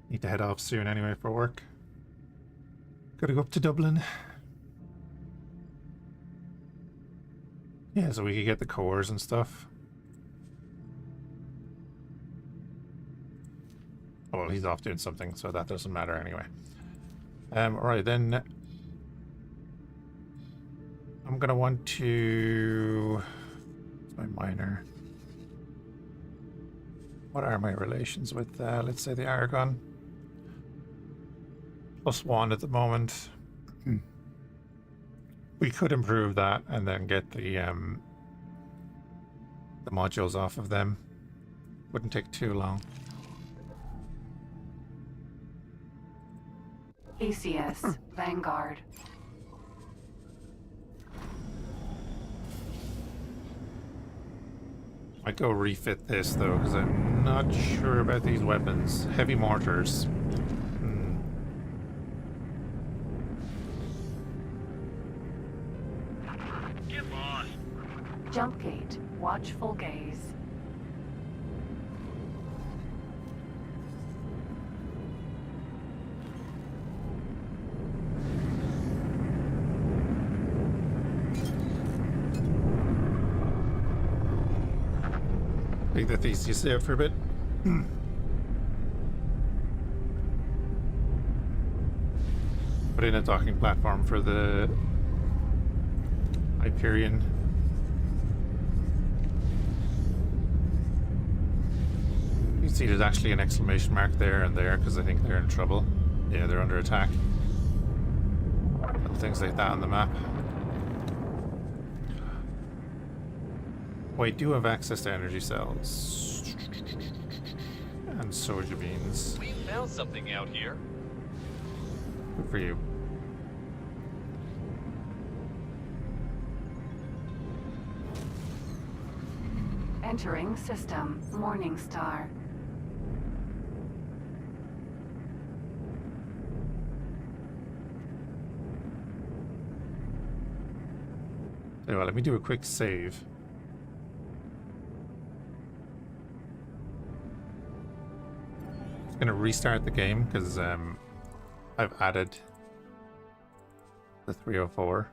Need to head off soon anyway for work. Gotta go up to Dublin. Yeah, so we could get the cores and stuff. Oh, well, he's off doing something, so that doesn't matter anyway. Alright, then I'm gonna want to... It's my minor. What are my relations with, let's say, the Aragon? +1 at the moment. We could improve that and then get the modules off of them. Wouldn't take too long. ACS, Vanguard. Might go refit this though, because I'm not sure about these weapons. Heavy mortars. Get lost. Jump gate, watchful gaze. Take the thesis there for a bit. Put in a docking platform for the Hyperion. You can see there's actually an exclamation mark there and there because I think they're in trouble. Yeah, they're under attack. Things like that on the map. Wait, do have access to energy cells. And soja beans. We found something out here. Good for you. Entering system, Morningstar. Anyway, let me do a quick save. I'm gonna restart the game because I've added the 304.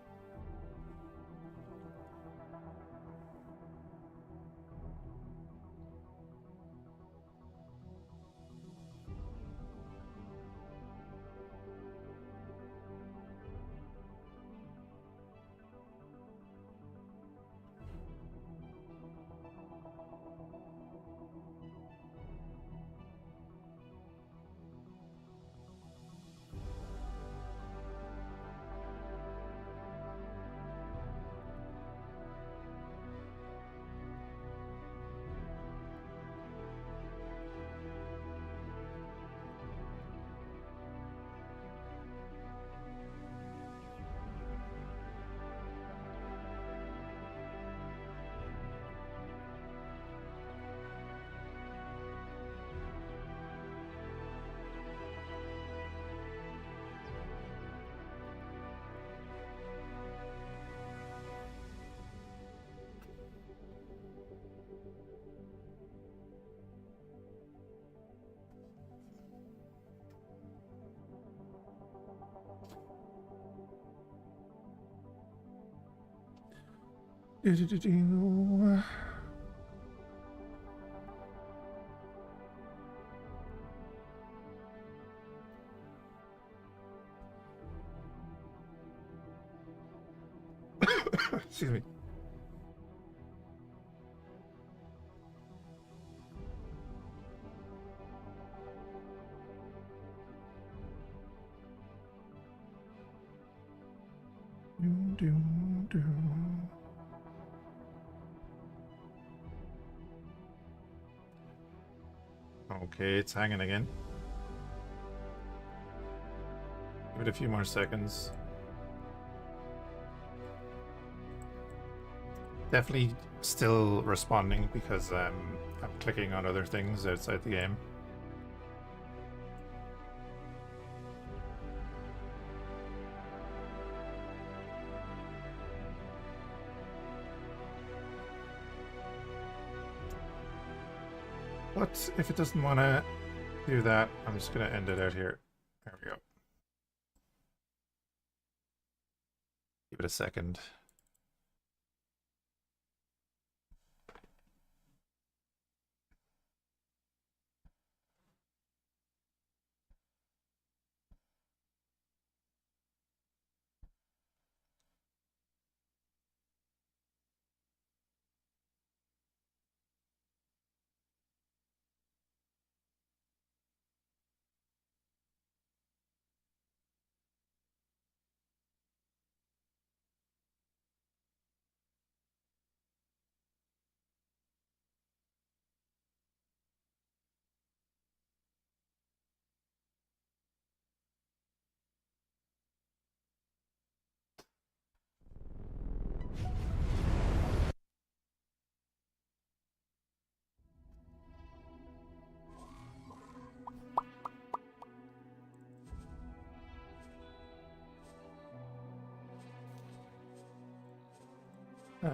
Do-do-do-do. Excuse me. Do. Okay, it's hanging again. Give it a few more seconds. Definitely still responding because I'm clicking on other things outside the game. But if it doesn't want to do that, I'm just going to end it out here. There we go. Give it a second.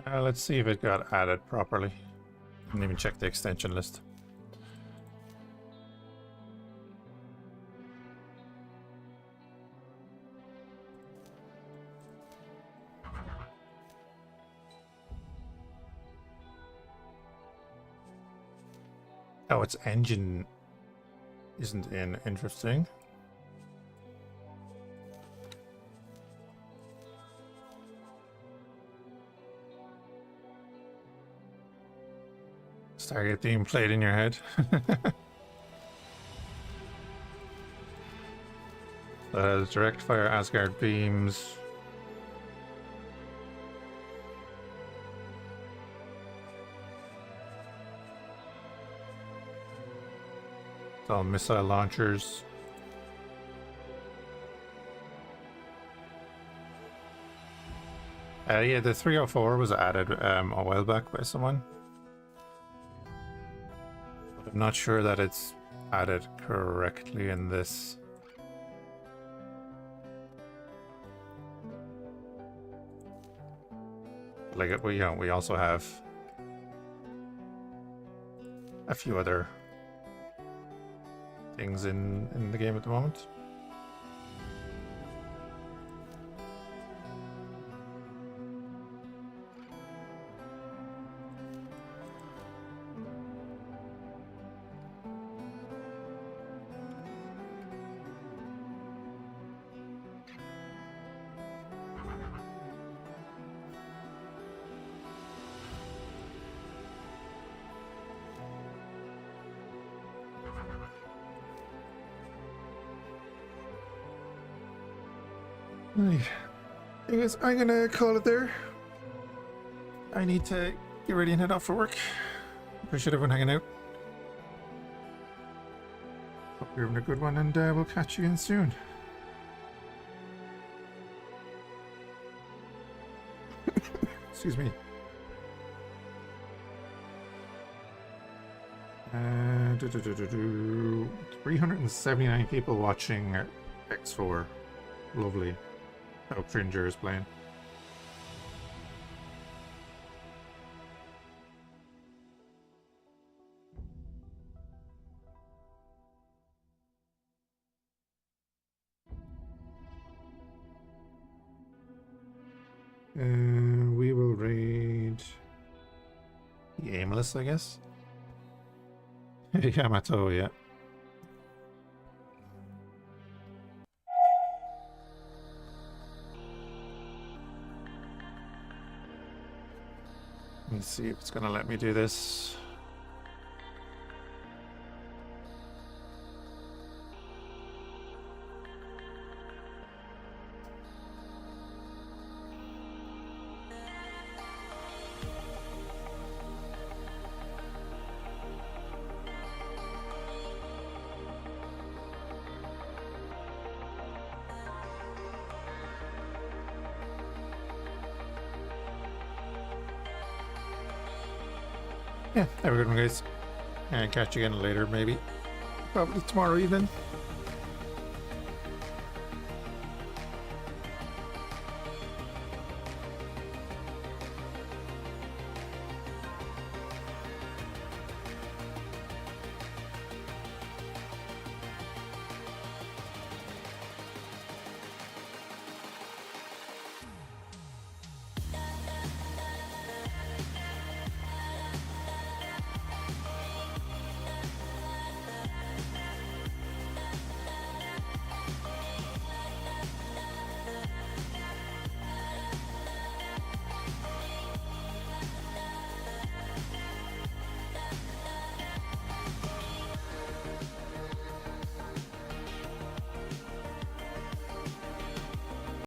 Let's see if it got added properly. Didn't even check the extension list. Oh, its engine isn't in. Interesting. Stargate theme played in your head. Direct fire Asgard beams. It's all missile launchers. Yeah, the 304 was added a while back by someone. I'm not sure that it's added correctly in this. Like, we also have a few other things in the game at the moment. Right. I guess I'm gonna call it there. I need to get ready and head off for work. Appreciate everyone hanging out. Hope you're having a good one, and we'll catch you again soon. Excuse me. 379 people watching X4. Lovely. Oh, Cringer is playing. We will raid aimless, I guess. Yamato, yeah. Let me see if it's gonna let me do this. Yeah, have a good one, guys. And catch you again later, maybe. Probably tomorrow evening.